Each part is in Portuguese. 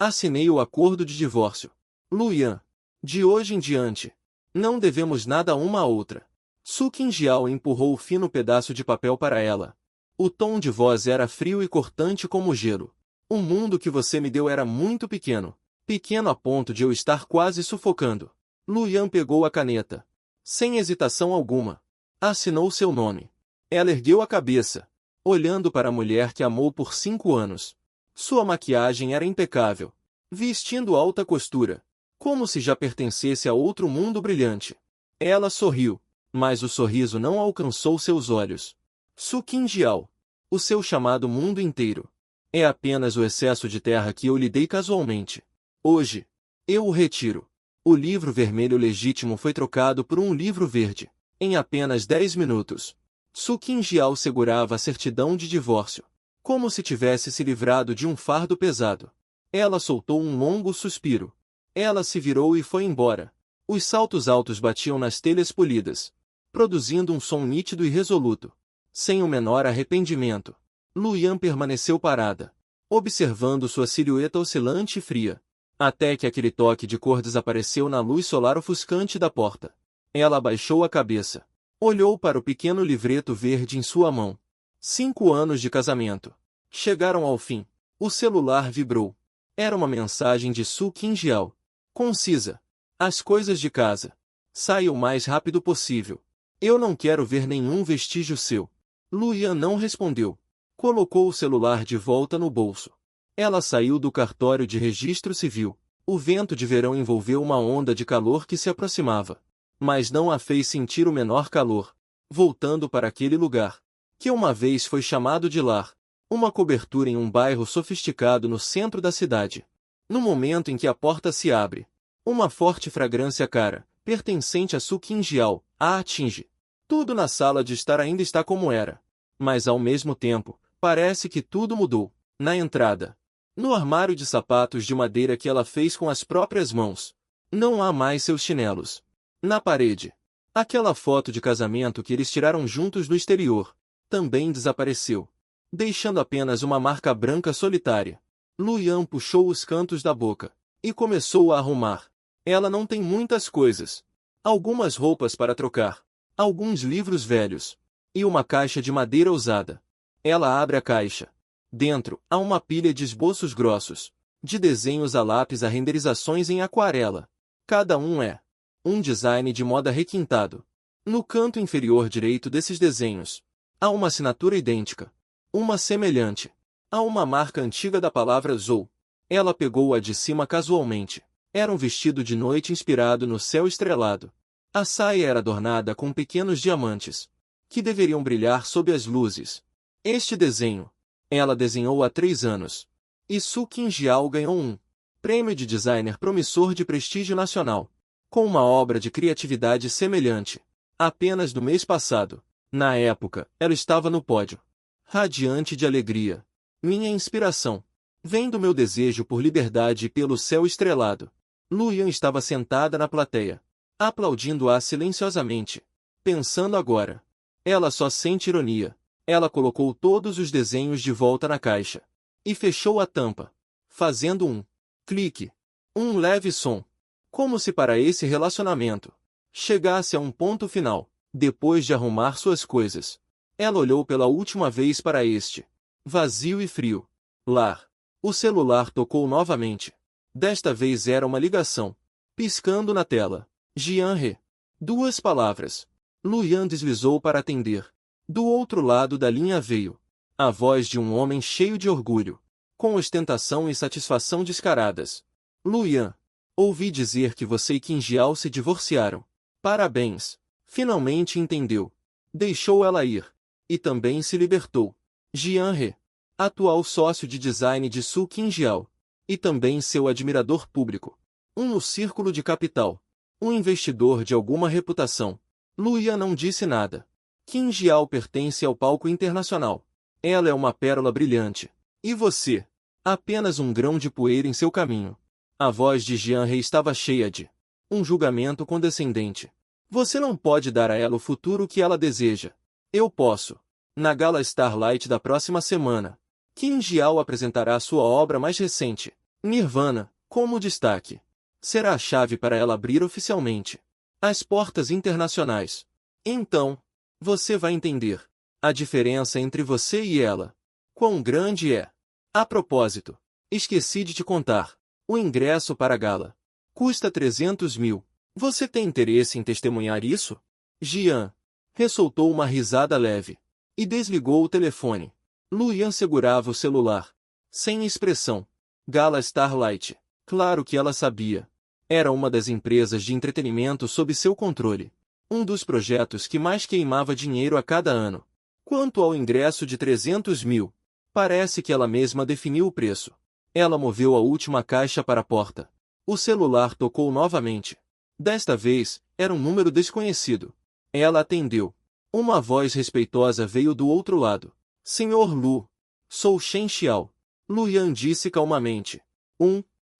Assinei o acordo de divórcio. Luyan. De hoje em diante, não devemos nada uma à outra. Su Qingjiao empurrou o fino pedaço de papel para ela. O tom de voz era frio e cortante como gelo. O mundo que você me deu era muito pequeno. Pequeno a ponto de eu estar quase sufocando. Luyan pegou a caneta. Sem hesitação alguma. Assinou seu nome. Ela ergueu a cabeça, olhando para a mulher que amou por 5 anos. Sua maquiagem era impecável. Vestindo alta costura, como se já pertencesse a outro mundo brilhante. Ela sorriu, mas o sorriso não alcançou seus olhos. Su Qingjiao, o seu chamado mundo inteiro. É apenas o excesso de terra que eu lhe dei casualmente. Hoje, eu o retiro. O livro vermelho legítimo foi trocado por um livro verde, em apenas 10 minutos. Su Qingjiao segurava a certidão de divórcio, como se tivesse se livrado de um fardo pesado. Ela soltou um longo suspiro. Ela se virou e foi embora. Os saltos altos batiam nas telhas polidas, produzindo um som nítido e resoluto. Sem o menor arrependimento, Luyan permaneceu parada, observando sua silhueta oscilante e fria, até que aquele toque de cor desapareceu na luz solar ofuscante da porta. Ela abaixou a cabeça. Olhou para o pequeno livreto verde em sua mão. 5 anos de casamento. Chegaram ao fim. O celular vibrou. Era uma mensagem de Su Qingjiao. Concisa. As coisas de casa. Saia o mais rápido possível. Eu não quero ver nenhum vestígio seu. Luyan não respondeu. Colocou o celular de volta no bolso. Ela saiu do cartório de registro civil. O vento de verão envolveu uma onda de calor que se aproximava, mas não a fez sentir o menor calor. Voltando para aquele lugar, que uma vez foi chamado de lar, uma cobertura em um bairro sofisticado no centro da cidade. No momento em que a porta se abre, uma forte fragrância cara, pertencente a Su Qingjiao, a atinge. Tudo na sala de estar ainda está como era, mas ao mesmo tempo, parece que tudo mudou. Na entrada, no armário de sapatos de madeira que ela fez com as próprias mãos, não há mais seus chinelos. Na parede, aquela foto de casamento que eles tiraram juntos do exterior, também desapareceu, deixando apenas uma marca branca solitária. Luyan puxou os cantos da boca e começou a arrumar. Ela não tem muitas coisas. Algumas roupas para trocar, alguns livros velhos e uma caixa de madeira usada. Ela abre a caixa. Dentro, há uma pilha de esboços grossos, de desenhos a lápis a renderizações em aquarela. Cada um é um design de moda requintado. No canto inferior direito desses desenhos, há uma assinatura idêntica, uma semelhante, há uma marca antiga da palavra Zou. Ela pegou-a de cima casualmente. Era um vestido de noite inspirado no céu estrelado. A saia era adornada com pequenos diamantes, que deveriam brilhar sob as luzes. Este desenho, ela desenhou há 3 anos. E Su Qingjiao ganhou um prêmio de designer promissor de prestígio nacional, com uma obra de criatividade semelhante, apenas no mês passado. Na época, ela estava no pódio, radiante de alegria. Minha inspiração vem do meu desejo por liberdade e pelo céu estrelado. Luyan estava sentada na plateia, aplaudindo-a silenciosamente, pensando agora. Ela só sente ironia. Ela colocou todos os desenhos de volta na caixa e fechou a tampa, fazendo um clique, um leve som, como se para esse relacionamento chegasse a um ponto final. Depois de arrumar suas coisas, ela olhou pela última vez para este vazio e frio lar. O celular tocou novamente. Desta vez era uma ligação, piscando na tela. Jian He. 2 palavras. Luyan deslizou para atender. Do outro lado da linha veio a voz de um homem cheio de orgulho, com ostentação e satisfação descaradas. Luyan, ouvi dizer que você e Qingjiao se divorciaram. Parabéns. Finalmente entendeu. Deixou ela ir. E também se libertou. Jian He, atual sócio de design de Su Qingjiao, e também seu admirador público. Um no círculo de capital. Um investidor de alguma reputação. Luyan não disse nada. Qingjiao pertence ao palco internacional. Ela é uma pérola brilhante. E você? Apenas um grão de poeira em seu caminho. A voz de Jian He estava cheia de um julgamento condescendente. Você não pode dar a ela o futuro que ela deseja. Eu posso. Na Gala Starlight da próxima semana, Qingjiao apresentará sua obra mais recente, Nirvana, como destaque. Será a chave para ela abrir oficialmente as portas internacionais. Então, você vai entender a diferença entre você e ela. Quão grande é. A propósito, esqueci de te contar. O ingresso para a gala custa 300 mil. Você tem interesse em testemunhar isso? Jian ressoltou uma risada leve e desligou o telefone. Luyan segurava o celular, sem expressão. Gala Starlight. Claro que ela sabia. Era uma das empresas de entretenimento sob seu controle. Um dos projetos que mais queimava dinheiro a cada ano. Quanto ao ingresso de 300 mil, parece que ela mesma definiu o preço. Ela moveu a última caixa para a porta. O celular tocou novamente. Desta vez, era um número desconhecido. Ela atendeu. Uma voz respeitosa veio do outro lado. Senhor Lu. Sou Shen Xiao. Luyan disse calmamente.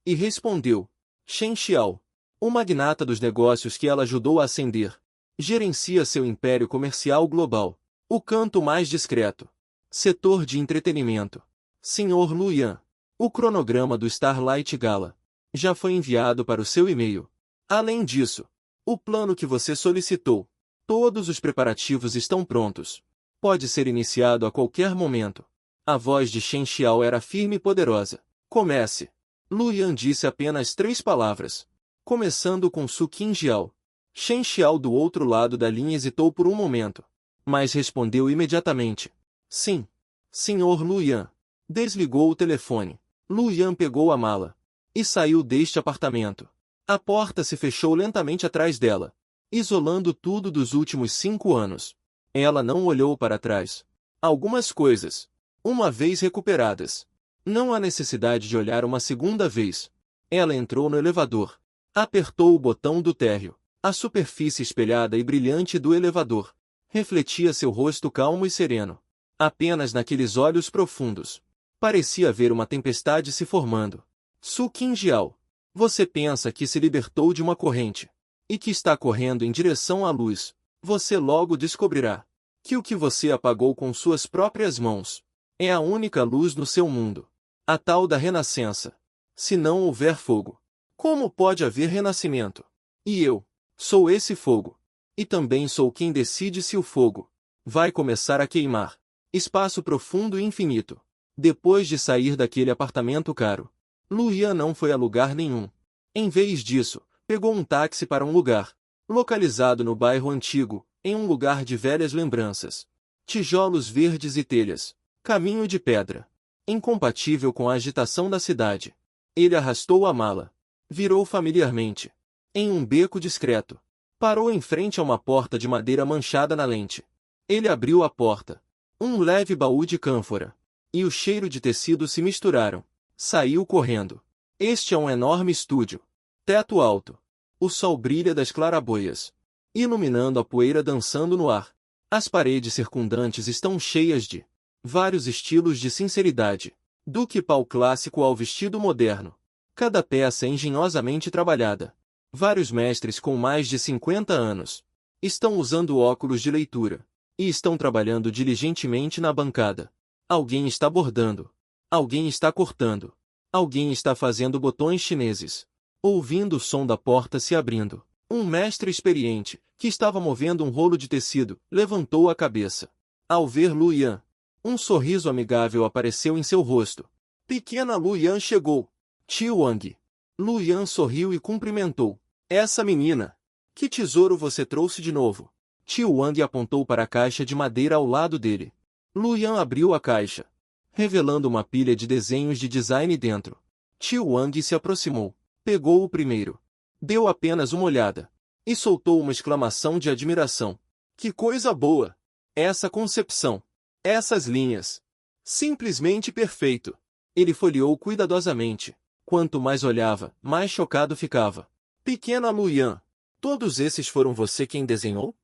E respondeu. Shen Xiao. O magnata dos negócios que ela ajudou a ascender. Gerencia seu império comercial global. O canto mais discreto. Setor de entretenimento. Senhor Luyan. O cronograma do Starlight Gala já foi enviado para o seu e-mail. Além disso, o plano que você solicitou. Todos os preparativos estão prontos. Pode ser iniciado a qualquer momento. A voz de Shen Xiao era firme e poderosa. Comece. Luyan disse apenas 3 palavras. Começando com Su Qingjiao. Shen Xiao do outro lado da linha hesitou por um momento, mas respondeu imediatamente. Sim. Senhor Luyan. Desligou o telefone. Luyan pegou a mala e saiu deste apartamento. A porta se fechou lentamente atrás dela, isolando tudo dos últimos 5 anos. Ela não olhou para trás. Algumas coisas, uma vez recuperadas, não há necessidade de olhar uma segunda vez. Ela entrou no elevador. Apertou o botão do térreo. A superfície espelhada e brilhante do elevador refletia seu rosto calmo e sereno. Apenas naqueles olhos profundos parecia haver uma tempestade se formando. Su Qingjiao. Você pensa que se libertou de uma corrente e que está correndo em direção à luz. Você logo descobrirá que o que você apagou com suas próprias mãos é a única luz no seu mundo. A tal da renascença. Se não houver fogo, como pode haver renascimento? E eu sou esse fogo. E também sou quem decide se o fogo vai começar a queimar. Espaço profundo e infinito. Depois de sair daquele apartamento caro, Luyan não foi a lugar nenhum. Em vez disso, pegou um táxi para um lugar localizado no bairro antigo, em um lugar de velhas lembranças. Tijolos verdes e telhas. Caminho de pedra. Incompatível com a agitação da cidade. Ele arrastou a mala. Virou familiarmente. Em um beco discreto. Parou em frente a uma porta de madeira manchada na lente. Ele abriu a porta. Um leve baú de cânfora e o cheiro de tecido se misturaram. Saiu correndo. Este é um enorme estúdio. Teto alto. O sol brilha das claraboias, iluminando a poeira dançando no ar. As paredes circundantes estão cheias de vários estilos de sinceridade, do que-pau clássico ao vestido moderno. Cada peça é engenhosamente trabalhada. Vários mestres com mais de 50 anos estão usando óculos de leitura e estão trabalhando diligentemente na bancada. Alguém está bordando. Alguém está cortando. Alguém está fazendo botões chineses. Ouvindo o som da porta se abrindo, um mestre experiente, que estava movendo um rolo de tecido, levantou a cabeça. Ao ver Luyan, um sorriso amigável apareceu em seu rosto. Pequena Luyan chegou. Tio Wang. Luyan sorriu e cumprimentou. Essa menina. Que tesouro você trouxe de novo? Tio Wang apontou para a caixa de madeira ao lado dele. Luyan abriu a caixa, revelando uma pilha de desenhos de design dentro. Tio Wang se aproximou, pegou o primeiro, deu apenas uma olhada, e soltou uma exclamação de admiração. Que coisa boa! Essa concepção! Essas linhas! Simplesmente perfeito! Ele folheou cuidadosamente. Quanto mais olhava, mais chocado ficava. Pequena Luyan, todos esses foram você quem desenhou?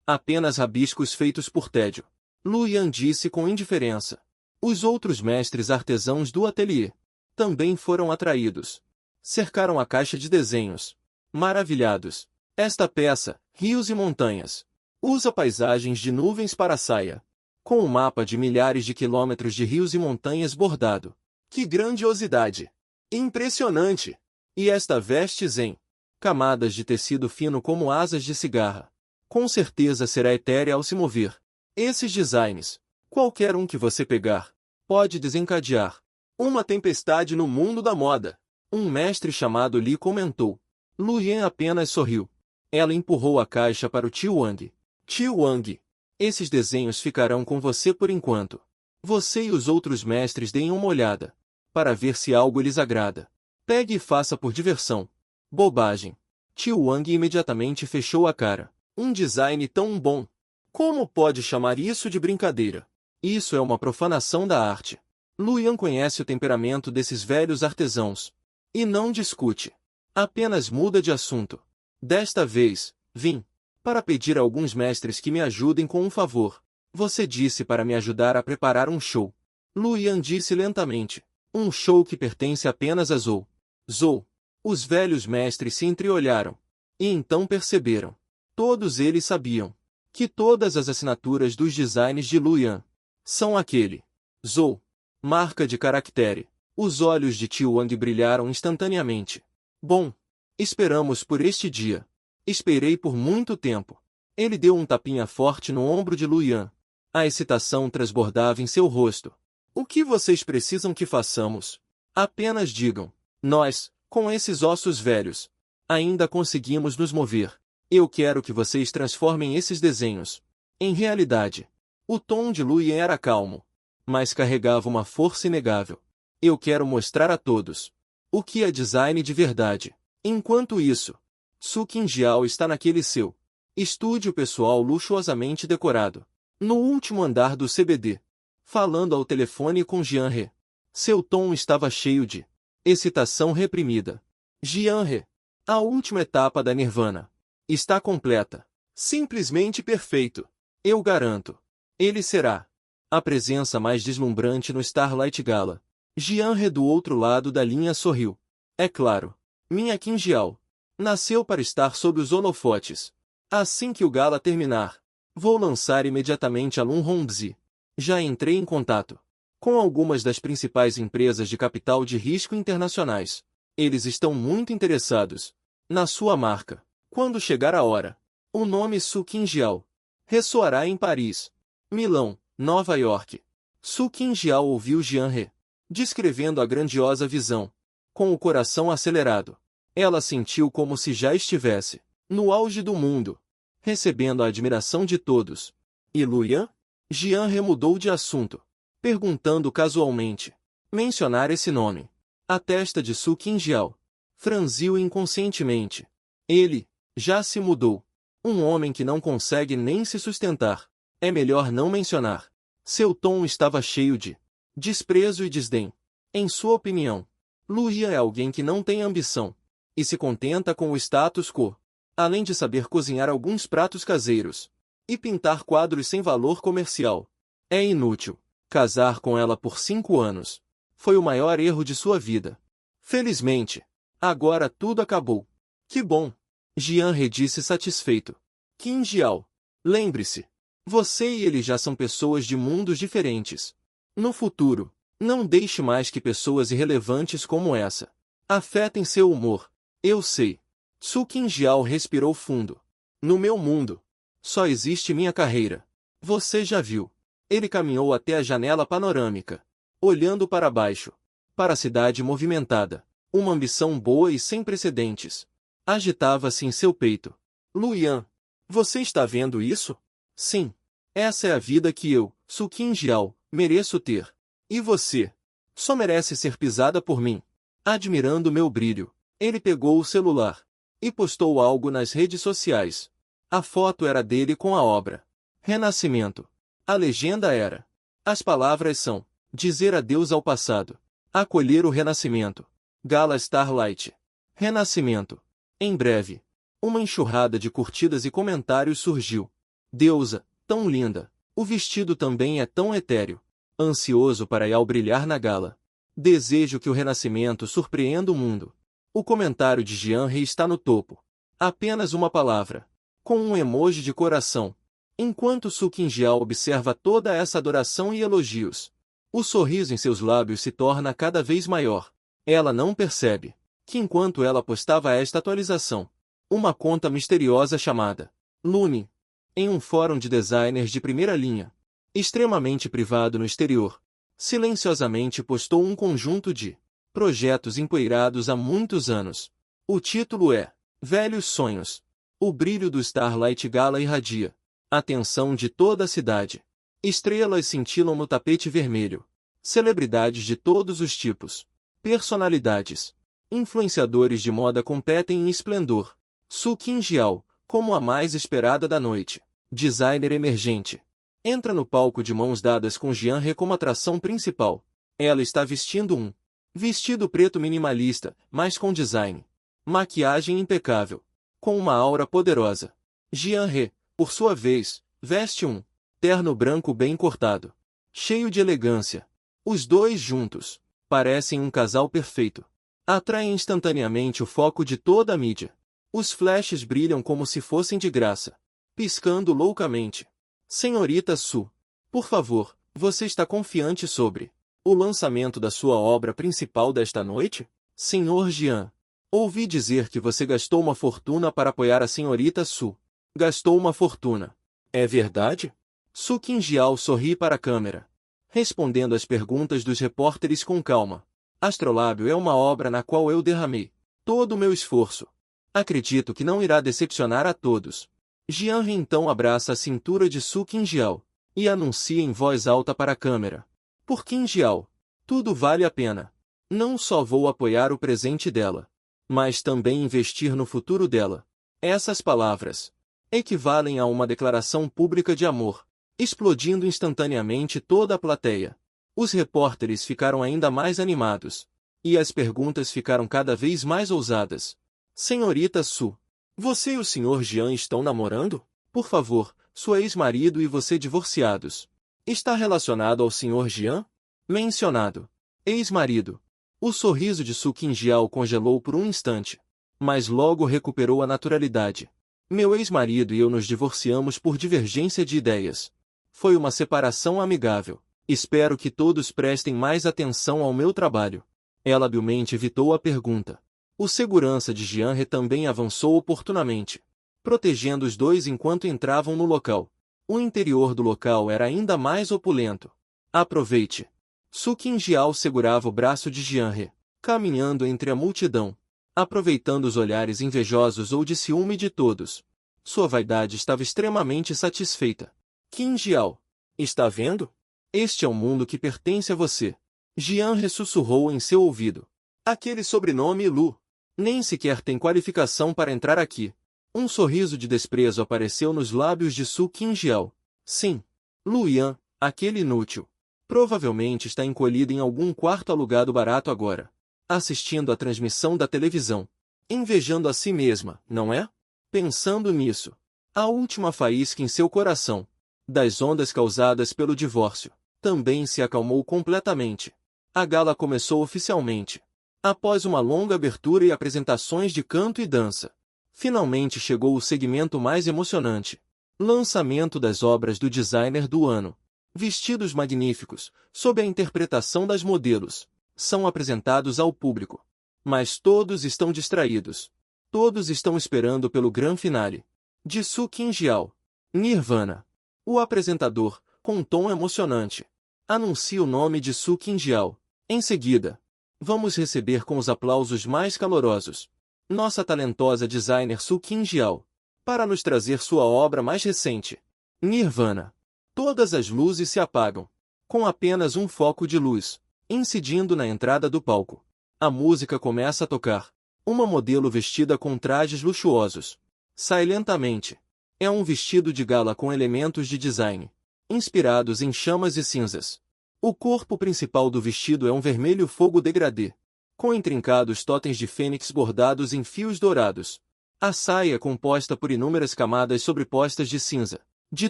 Apenas rabiscos feitos por tédio. Luyan disse com indiferença. Os outros mestres artesãos do ateliê também foram atraídos. Cercaram a caixa de desenhos. Maravilhados. Esta peça, rios e montanhas. Usa paisagens de nuvens para a saia. Com um mapa de milhares de quilômetros de rios e montanhas bordado. Que grandiosidade! Impressionante! E esta vestes em camadas de tecido fino como asas de cigarra. Com certeza será etérea ao se mover. Esses designs, qualquer um que você pegar, pode desencadear uma tempestade no mundo da moda. Um mestre chamado Li comentou. Lu Yan apenas sorriu. Ela empurrou a caixa para o Tio Wang. Tio Wang, esses desenhos ficarão com você por enquanto. Você e os outros mestres deem uma olhada, para ver se algo lhes agrada. Pegue e faça por diversão. Bobagem. Tio Wang imediatamente fechou a cara. Um design tão bom. Como pode chamar isso de brincadeira? Isso é uma profanação da arte. Lu Yan conhece o temperamento desses velhos artesãos. E não discute. Apenas muda de assunto. Desta vez, vim para pedir a alguns mestres que me ajudem com um favor. Você disse para me ajudar a preparar um show. Lu Yan disse lentamente. Um show que pertence apenas a Zhou. Zhou. Os velhos mestres se entreolharam. E então perceberam. Todos eles sabiam que todas as assinaturas dos designs de Lu Yan são aquele. Zhou. Marca de caractere. Os olhos de Tio Wang brilharam instantaneamente. Bom, esperamos por este dia. Esperei por muito tempo. Ele deu um tapinha forte no ombro de Lu Yan. A excitação transbordava em seu rosto. O que vocês precisam que façamos? Apenas digam. Nós, com esses ossos velhos, ainda conseguimos nos mover. Eu quero que vocês transformem esses desenhos em realidade. O tom de Lu Yan era calmo, mas carregava uma força inegável. Eu quero mostrar a todos o que é design de verdade. Enquanto isso, Su Qingjiao está naquele seu estúdio pessoal luxuosamente decorado, no último andar do CBD, falando ao telefone com Jian He. Seu tom estava cheio de excitação reprimida. Jian He, a última etapa da Nirvana está completa. Simplesmente perfeito. Eu garanto. Ele será a presença mais deslumbrante no Starlight Gala. Jian He do outro lado da linha sorriu. É claro. Minha Qingjiao nasceu para estar sob os holofotes. Assim que o gala terminar, vou lançar imediatamente a Lun Hongzi. Já entrei em contato com algumas das principais empresas de capital de risco internacionais. Eles estão muito interessados na sua marca. Quando chegar a hora, o nome Su Qingjiao ressoará em Paris, Milão, Nova York. Su Qingjiao ouviu Jian He descrevendo a grandiosa visão. Com o coração acelerado, ela sentiu como se já estivesse no auge do mundo, recebendo a admiração de todos. E Lu Yan? Jian He mudou de assunto, perguntando casualmente. Mencionar esse nome. A testa de Su Qingjiao franziu inconscientemente. Ele já se mudou. Um homem que não consegue nem se sustentar. É melhor não mencionar. Seu tom estava cheio de desprezo e desdém. Em sua opinião, Lu Yan é alguém que não tem ambição e se contenta com o status quo, além de saber cozinhar alguns pratos caseiros e pintar quadros sem valor comercial. É inútil casar com ela por 5 anos. Foi o maior erro de sua vida. Felizmente, agora tudo acabou. Que bom! Jian He disse satisfeito. Qingjiao, lembre-se, você e ele já são pessoas de mundos diferentes. No futuro, não deixe mais que pessoas irrelevantes como essa afetem seu humor. Eu sei. Su Qingjiao respirou fundo. No meu mundo, só existe minha carreira. Você já viu. Ele caminhou até a janela panorâmica, olhando para baixo, para a cidade movimentada. Uma ambição boa e sem precedentes agitava-se em seu peito. Lu Yan, você está vendo isso? Sim. Essa é a vida que eu, Su Qingjiao, mereço ter. E você? Só merece ser pisada por mim. Admirando meu brilho, ele pegou o celular e postou algo nas redes sociais. A foto era dele com a obra Renascimento. A legenda era: as palavras são: dizer adeus ao passado, acolher o renascimento. Gala Starlight. Renascimento. Em breve. Uma enxurrada de curtidas e comentários surgiu. Deusa, tão linda. O vestido também é tão etéreo. Ansioso para ir ao brilhar na gala. Desejo que o renascimento surpreenda o mundo. O comentário de Jian He está no topo. Apenas uma palavra. Com um emoji de coração. Enquanto Su Qingjiao observa toda essa adoração e elogios, o sorriso em seus lábios se torna cada vez maior. Ela não percebe que enquanto ela postava esta atualização, uma conta misteriosa chamada Lume, em um fórum de designers de primeira linha, extremamente privado no exterior, silenciosamente postou um conjunto de projetos empoeirados há muitos anos. O título é Velhos Sonhos. O brilho do Starlight Gala irradia a atenção de toda a cidade. Estrelas cintilam no tapete vermelho. Celebridades de todos os tipos, personalidades, influenciadores de moda competem em esplendor. Su Qingjiao, como a mais esperada da noite, designer emergente, entra no palco de mãos dadas com Jian He como atração principal. Ela está vestindo um vestido preto minimalista, mas com design, maquiagem impecável, com uma aura poderosa. Jian He, por sua vez, veste um terno branco bem cortado, cheio de elegância. Os dois juntos parecem um casal perfeito. Atraem instantaneamente o foco de toda a mídia. Os flashes brilham como se fossem de graça, piscando loucamente. Senhorita Su, por favor, você está confiante sobre o lançamento da sua obra principal desta noite? Senhor Jian, ouvi dizer que você gastou uma fortuna para apoiar a senhorita Su. Gastou uma fortuna. É verdade? Su Qingjiao sorri para a câmera, respondendo às perguntas dos repórteres com calma. Astrolábio é uma obra na qual eu derramei todo o meu esforço. Acredito que não irá decepcionar a todos. Jian He então abraça a cintura de Su Qingjiao e anuncia em voz alta para a câmera. Por Qingjiao, tudo vale a pena. Não só vou apoiar o presente dela, mas também investir no futuro dela. Essas palavras equivalem a uma declaração pública de amor, explodindo instantaneamente toda a plateia. Os repórteres ficaram ainda mais animados, e as perguntas ficaram cada vez mais ousadas. Senhorita Su, você e o Sr. Jian estão namorando? Por favor, sua ex-marido e você divorciados. Está relacionado ao Sr. Jian? Mencionado. Ex-marido. O sorriso de Su Qingjiao congelou por um instante, mas logo recuperou a naturalidade. Meu ex-marido e eu nos divorciamos por divergência de ideias. Foi uma separação amigável. Espero que todos prestem mais atenção ao meu trabalho. Ela habilmente evitou a pergunta. O segurança de Jian He também avançou oportunamente, protegendo os dois enquanto entravam no local. O interior do local era ainda mais opulento. Aproveite. Su Qingjiao segurava o braço de Jian He, caminhando entre a multidão, aproveitando os olhares invejosos ou de ciúme de todos. Sua vaidade estava extremamente satisfeita. Qingjiao, está vendo? Este é o mundo que pertence a você. Jian He sussurrou em seu ouvido. Aquele sobrenome Lu nem sequer tem qualificação para entrar aqui. Um sorriso de desprezo apareceu nos lábios de Su Qingjiao. Sim, Lu Yan, aquele inútil. Provavelmente está encolhido em algum quarto alugado barato agora, assistindo à transmissão da televisão, invejando a si mesma, não é? Pensando nisso, a última faísca em seu coração, das ondas causadas pelo divórcio, também se acalmou completamente. A gala começou oficialmente. Após uma longa abertura e apresentações de canto e dança, finalmente chegou o segmento mais emocionante. Lançamento das obras do designer do ano. Vestidos magníficos, sob a interpretação das modelos, são apresentados ao público. Mas todos estão distraídos. Todos estão esperando pelo grande finale. De Su Qingjiao. Nirvana. O apresentador, com um tom emocionante, anuncia o nome de Su Qingjiao. Em seguida, vamos receber com os aplausos mais calorosos nossa talentosa designer Su Qingjiao, para nos trazer sua obra mais recente, Nirvana. Todas as luzes se apagam, com apenas um foco de luz, incidindo na entrada do palco. A música começa a tocar. Uma modelo vestida com trajes luxuosos sai lentamente. É um vestido de gala com elementos de design, inspirados em chamas e cinzas. O corpo principal do vestido é um vermelho fogo degradê, com intrincados totens de fênix bordados em fios dourados. A saia é composta por inúmeras camadas sobrepostas de cinza, de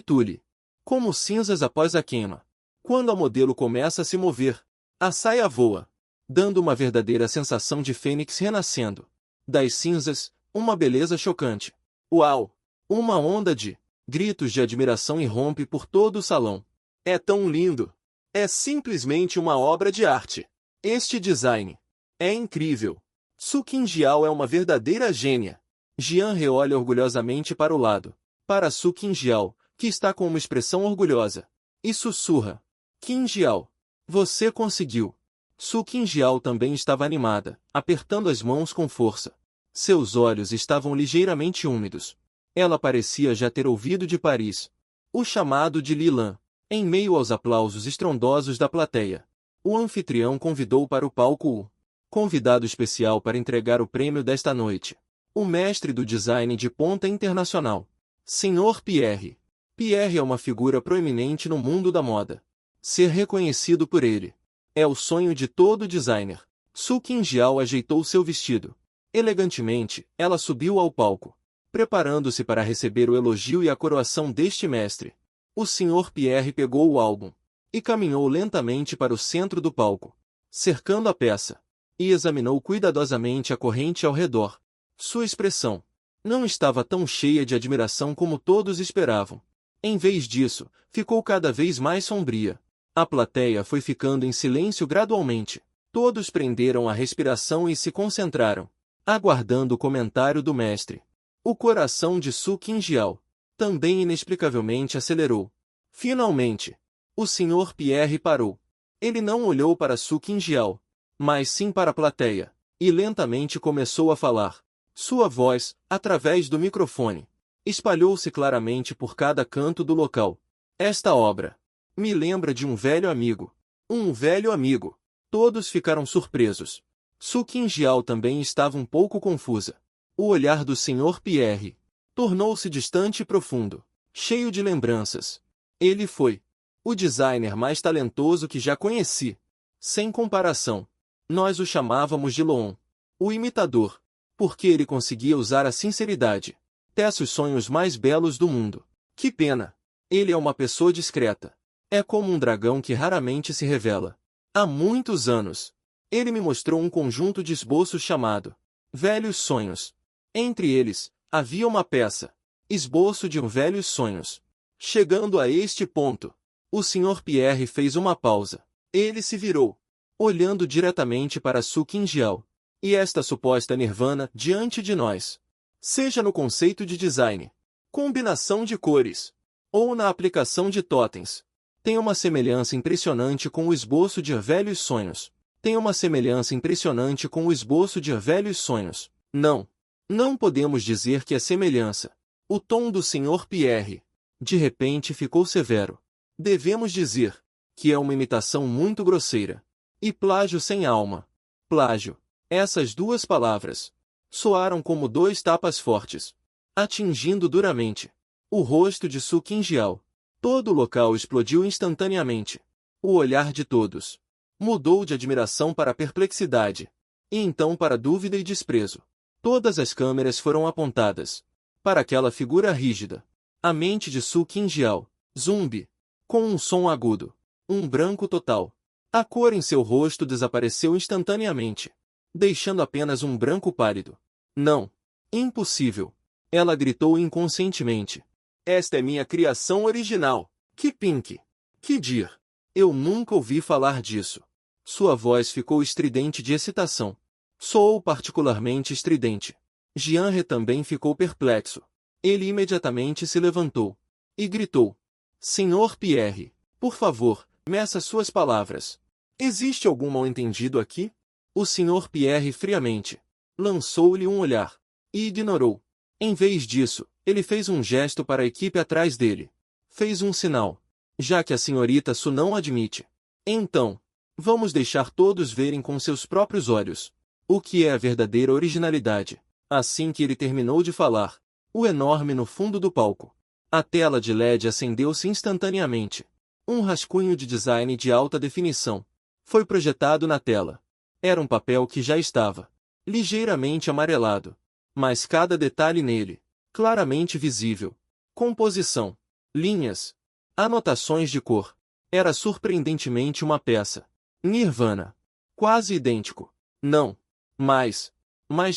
tule, como cinzas após a queima. Quando a modelo começa a se mover, a saia voa, dando uma verdadeira sensação de fênix renascendo das cinzas, uma beleza chocante. Uau! Uma onda de gritos de admiração irrompe por todo o salão. É tão lindo! É simplesmente uma obra de arte. Este design É incrível. Su Qingjiao é uma verdadeira gênia. Jian-He olha orgulhosamente para o lado. Para Su Qingjiao, que está com uma expressão orgulhosa. E sussurra. Qingjiao, você conseguiu. Su Qingjiao também estava animada, apertando as mãos com força. Seus olhos estavam ligeiramente úmidos. Ela parecia já ter ouvido de Paris o chamado de Li Lan. Em meio aos aplausos estrondosos da plateia, o anfitrião convidou para o palco o convidado especial para entregar o prêmio desta noite. O mestre do design de ponta internacional. Sr. Pierre. Pierre é uma figura proeminente no mundo da moda. Ser reconhecido por ele é o sonho de todo designer. Su Qingjiao ajeitou seu vestido. Elegantemente, ela subiu ao palco, preparando-se para receber o elogio e a coroação deste mestre. O Sr. Pierre pegou o álbum e caminhou lentamente para o centro do palco, cercando a peça, e examinou cuidadosamente a corrente ao redor. Sua expressão não estava tão cheia de admiração como todos esperavam. Em vez disso, ficou cada vez mais sombria. A plateia foi ficando em silêncio gradualmente. Todos prenderam a respiração e se concentraram, aguardando o comentário do mestre. O coração de Su Qingjiao também inexplicavelmente acelerou. Finalmente, o Sr. Pierre parou. Ele não olhou para Su Qingjiao, mas sim para a plateia, e lentamente começou a falar. Sua voz, através do microfone, espalhou-se claramente por cada canto do local. Esta obra me lembra de um velho amigo. Um velho amigo. Todos ficaram surpresos. Su Qingjiao também estava um pouco confusa. O olhar do Sr. Pierre tornou-se distante e profundo, cheio de lembranças. Ele foi o designer mais talentoso que já conheci. Sem comparação. Nós o chamávamos de Loon, o imitador, porque ele conseguia usar a sinceridade. Tece os sonhos mais belos do mundo. Que pena. Ele é uma pessoa discreta. É como um dragão que raramente se revela. Há muitos anos, ele me mostrou um conjunto de esboços chamado Velhos Sonhos. Entre eles, havia uma peça, esboço de um Velhos Sonhos. Chegando a este ponto, o Sr. Pierre fez uma pausa. Ele se virou, olhando diretamente para Su Qingjiao. E esta suposta nirvana diante de nós, seja no conceito de design, combinação de cores, ou na aplicação de totens, tem uma semelhança impressionante com o esboço de Velhos Sonhos. Tem uma semelhança impressionante com o esboço de Velhos Sonhos. Não podemos dizer que é semelhança. O tom do Sr. Pierre, de repente, ficou severo. Devemos dizer que é uma imitação muito grosseira. E plágio sem alma. Plágio. Essas duas palavras soaram como dois tapas fortes, atingindo duramente o rosto de Su Qingjiao. Todo o local explodiu instantaneamente. O olhar de todos mudou de admiração para perplexidade, e então para dúvida e desprezo. Todas as câmeras foram apontadas para aquela figura rígida. A mente de Su Qingjiao, zumbi, com um som agudo, um branco total. A cor em seu rosto desapareceu instantaneamente, deixando apenas um branco pálido. Não! Impossível! Ela gritou inconscientemente. Esta é minha criação original. Que Pink! Que Dir! Eu nunca ouvi falar disso. Sua voz ficou estridente de excitação. Soou particularmente estridente. Jian-He também ficou perplexo. Ele imediatamente se levantou e gritou. Sr. Pierre, por favor, meça suas palavras. Existe algum mal-entendido aqui? O Sr. Pierre friamente lançou-lhe um olhar e ignorou. Em vez disso, ele fez um gesto para a equipe atrás dele. Fez um sinal. Já que a senhorita Su não admite, então, vamos deixar todos verem com seus próprios olhos o que é a verdadeira originalidade. Assim que ele terminou de falar, o enorme no fundo do palco, a tela de LED acendeu-se instantaneamente. Um rascunho de design de alta definição foi projetado na tela. Era um papel que já estava ligeiramente amarelado, mas cada detalhe nele, claramente visível. Composição, linhas, anotações de cor. Era surpreendentemente uma peça. Nirvana. Quase idêntico. Não. Mais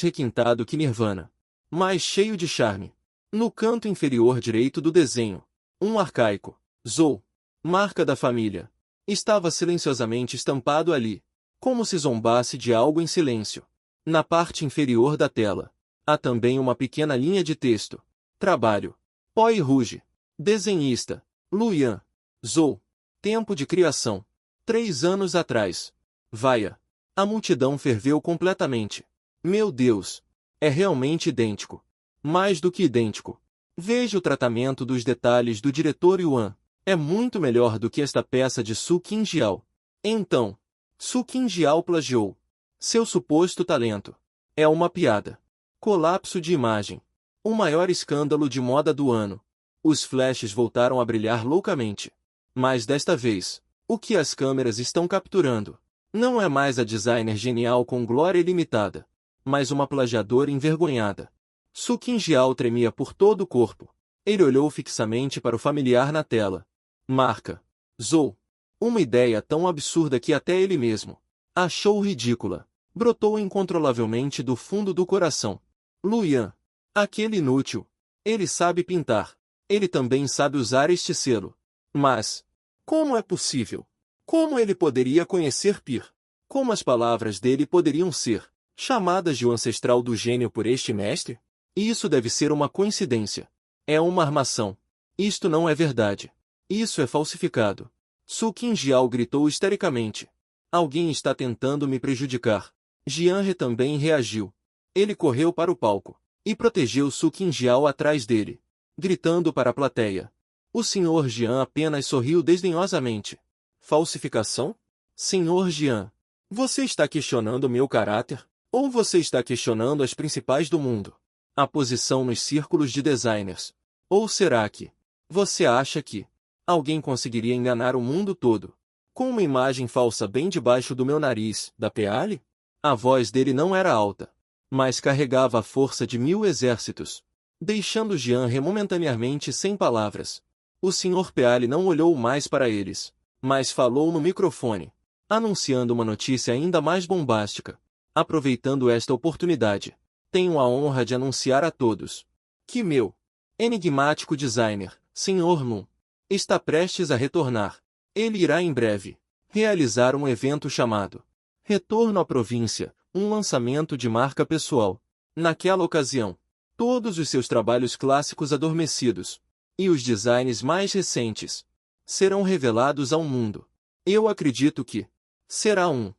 requintado que Nirvana. Mais cheio de charme. No canto inferior direito do desenho, um arcaico Zou, marca da família, estava silenciosamente estampado ali, como se zombasse de algo em silêncio. Na parte inferior da tela, há também uma pequena linha de texto. Trabalho. Poi Ruge. Desenhista. Luyan. Zhou. Tempo de criação. 3 anos atrás. Vaia. A multidão ferveu completamente. Meu Deus! É realmente idêntico. Mais do que idêntico. Veja o tratamento dos detalhes do diretor Yuan. É muito melhor do que esta peça de Su Qingjiao. Então, Su Qingjiao plagiou seu suposto talento. É uma piada. Colapso de imagem. O maior escândalo de moda do ano. Os flashes voltaram a brilhar loucamente. Mas desta vez, o que as câmeras estão capturando não é mais a designer genial com glória ilimitada, mas uma plagiadora envergonhada. Su Qingjiao tremia por todo o corpo. Ele olhou fixamente para o familiar na tela. Marca. Zhou. Uma ideia tão absurda que até ele mesmo achou ridícula. Brotou incontrolavelmente do fundo do coração. Luyan. Aquele inútil. Ele sabe pintar. Ele também sabe usar este selo. Mas, como é possível? Como ele poderia conhecer Pir? Como as palavras dele poderiam ser chamadas de o ancestral do gênio por este mestre? Isso deve ser uma coincidência. É uma armação. Isto não é verdade. Isso é falsificado. Su Qingjiao gritou histericamente. Alguém está tentando me prejudicar. Jianhe também reagiu. Ele correu para o palco e protegeu Su Qingjiao atrás dele, gritando para a plateia. O Sr. Jian apenas sorriu desdenhosamente. Falsificação? Sr. Jian, você está questionando meu caráter? Ou você está questionando as principais do mundo? A posição nos círculos de designers? Ou será que você acha que alguém conseguiria enganar o mundo todo com uma imagem falsa bem debaixo do meu nariz, da Peale? A voz dele não era alta, mas carregava a força de 1000 exércitos, deixando Jian momentaneamente sem palavras. O Sr. Peale não olhou mais para eles, mas falou no microfone, anunciando uma notícia ainda mais bombástica. Aproveitando esta oportunidade, tenho a honra de anunciar a todos que meu enigmático designer, Sr. Moon, está prestes a retornar. Ele irá em breve realizar um evento chamado Retorno à Província, um lançamento de marca pessoal. Naquela ocasião, todos os seus trabalhos clássicos adormecidos e os designs mais recentes serão revelados ao mundo. Eu acredito que será um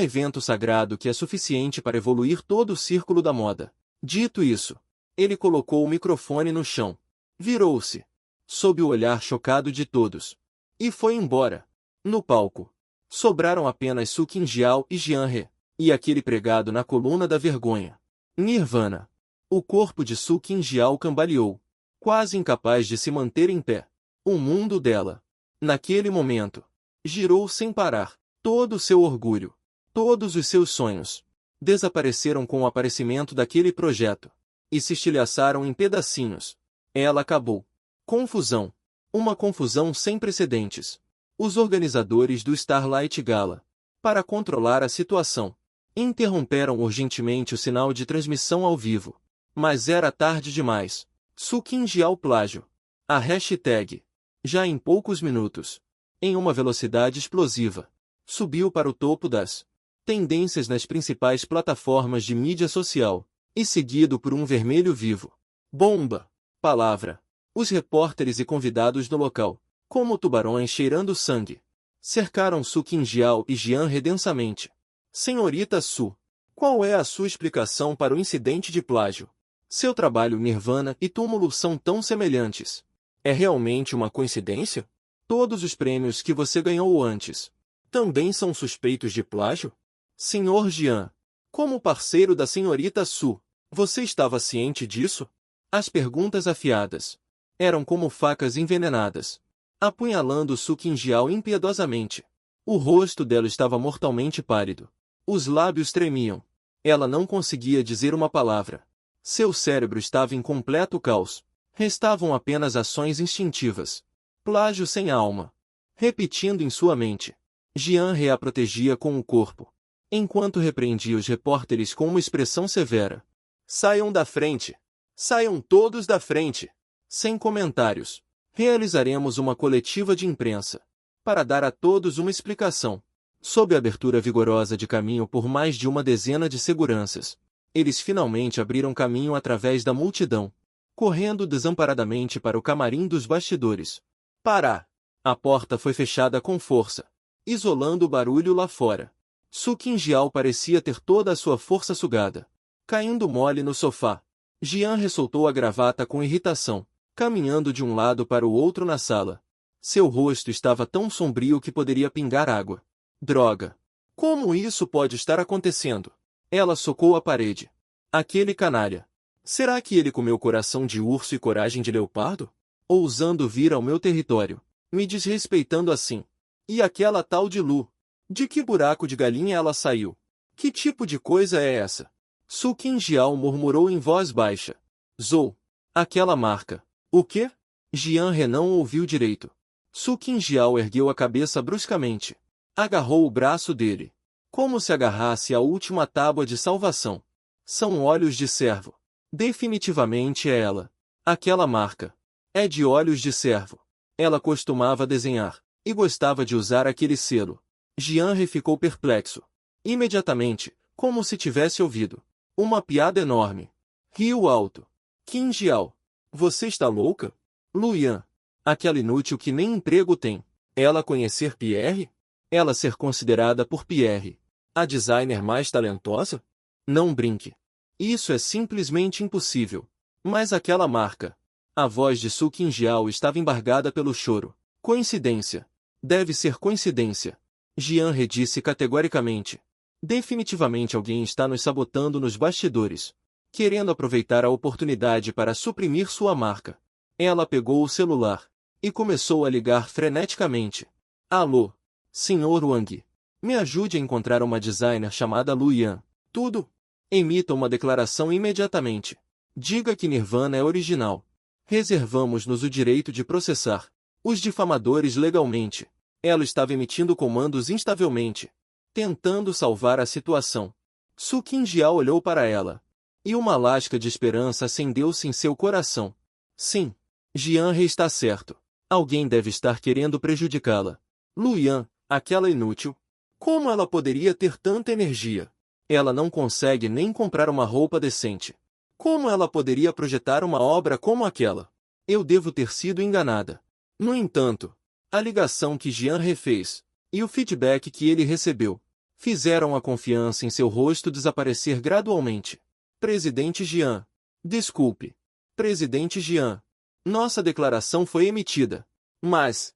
evento sagrado que é suficiente para evoluir todo o círculo da moda. Dito isso, ele colocou o microfone no chão, virou-se, sob o olhar chocado de todos, e foi embora. No palco, sobraram apenas Su Qingjiao e Jianhe, e aquele pregado na coluna da vergonha. Nirvana. O corpo de Su Qingjiao cambaleou, quase incapaz de se manter em pé. O mundo dela, naquele momento, girou sem parar. Todo o seu orgulho, todos os seus sonhos, desapareceram com o aparecimento daquele projeto, e se estilhaçaram em pedacinhos. Ela acabou. Confusão. Uma confusão sem precedentes. Os organizadores do Starlight Gala, para controlar a situação, interromperam urgentemente o sinal de transmissão ao vivo. Mas era tarde demais. Su Qingjiao plágio. A hashtag, já em poucos minutos, em uma velocidade explosiva, subiu para o topo das tendências nas principais plataformas de mídia social, e seguido por um vermelho vivo. Bomba! Palavra. Os repórteres e convidados do local, como tubarões cheirando sangue, cercaram Su Qingjiao e Jianhe densamente. Senhorita Su, qual é a sua explicação para o incidente de plágio? Seu trabalho Nirvana e Túmulo são tão semelhantes. É realmente uma coincidência? Todos os prêmios que você ganhou antes também são suspeitos de plágio? Sr. Jian, como parceiro da senhorita Su, você estava ciente disso? As perguntas afiadas eram como facas envenenadas, apunhalando Su Qingjiao impiedosamente. O rosto dela estava mortalmente pálido. Os lábios tremiam. Ela não conseguia dizer uma palavra. Seu cérebro estava em completo caos. Restavam apenas ações instintivas. Plágio sem alma. Repetindo em sua mente. Jianhe a protegia com o corpo, enquanto repreendia os repórteres com uma expressão severa. Saiam da frente! Saiam todos da frente! Sem comentários. Realizaremos uma coletiva de imprensa para dar a todos uma explicação. Sob a abertura vigorosa de caminho por mais de uma dezena de seguranças, eles finalmente abriram caminho através da multidão, correndo desamparadamente para o camarim dos bastidores. Pará! A porta foi fechada com força, isolando o barulho lá fora. Su Qingjiao parecia ter toda a sua força sugada. Caindo mole no sofá, Jian ressoltou a gravata com irritação, caminhando de um lado para o outro na sala. Seu rosto estava tão sombrio que poderia pingar água. Droga! Como isso pode estar acontecendo? Ela socou a parede. Aquele canalha. Será que ele comeu coração de urso e coragem de leopardo? Ousando vir ao meu território, me desrespeitando assim. E aquela tal de Lu? De que buraco de galinha ela saiu? Que tipo de coisa é essa? Su Qingjiao murmurou em voz baixa. Zou. Aquela marca. O quê? Jian He não ouviu direito. Su Qingjiao ergueu a cabeça bruscamente. Agarrou o braço dele. Como se agarrasse à última tábua de salvação. São olhos de cervo. Definitivamente é ela. Aquela marca. É de olhos de cervo. Ela costumava desenhar, e gostava de usar aquele selo. Jian He ficou perplexo. Imediatamente, como se tivesse ouvido uma piada enorme. Riu alto. Qingjiao. Você está louca? Luyan. Aquela inútil que nem emprego tem. Ela conhecer Pierre? Ela ser considerada por Pierre a designer mais talentosa? Não brinque. Isso é simplesmente impossível. Mas aquela marca. A voz de Su Qingjiao estava embargada pelo choro. Coincidência. Deve ser coincidência. Jian He disse categoricamente. Definitivamente alguém está nos sabotando nos bastidores, querendo aproveitar a oportunidade para suprimir sua marca. Ela pegou o celular e começou a ligar freneticamente. Alô, Sr. Wang. Me ajude a encontrar uma designer chamada Lu Yan. Tudo? Emita uma declaração imediatamente. Diga que Nirvana é original. Reservamos-nos o direito de processar os difamadores legalmente. Ela estava emitindo comandos instavelmente, tentando salvar a situação. Su Qingjiao olhou para ela. E uma lasca de esperança acendeu-se em seu coração. Sim, Jian He está certo. Alguém deve estar querendo prejudicá-la. Lu Yan, aquela inútil. Como ela poderia ter tanta energia? Ela não consegue nem comprar uma roupa decente. Como ela poderia projetar uma obra como aquela? Eu devo ter sido enganada. No entanto, a ligação que Jian He fez, e o feedback que ele recebeu, fizeram a confiança em seu rosto desaparecer gradualmente. Presidente Jian. Desculpe. Presidente Jian. Nossa declaração foi emitida. Mas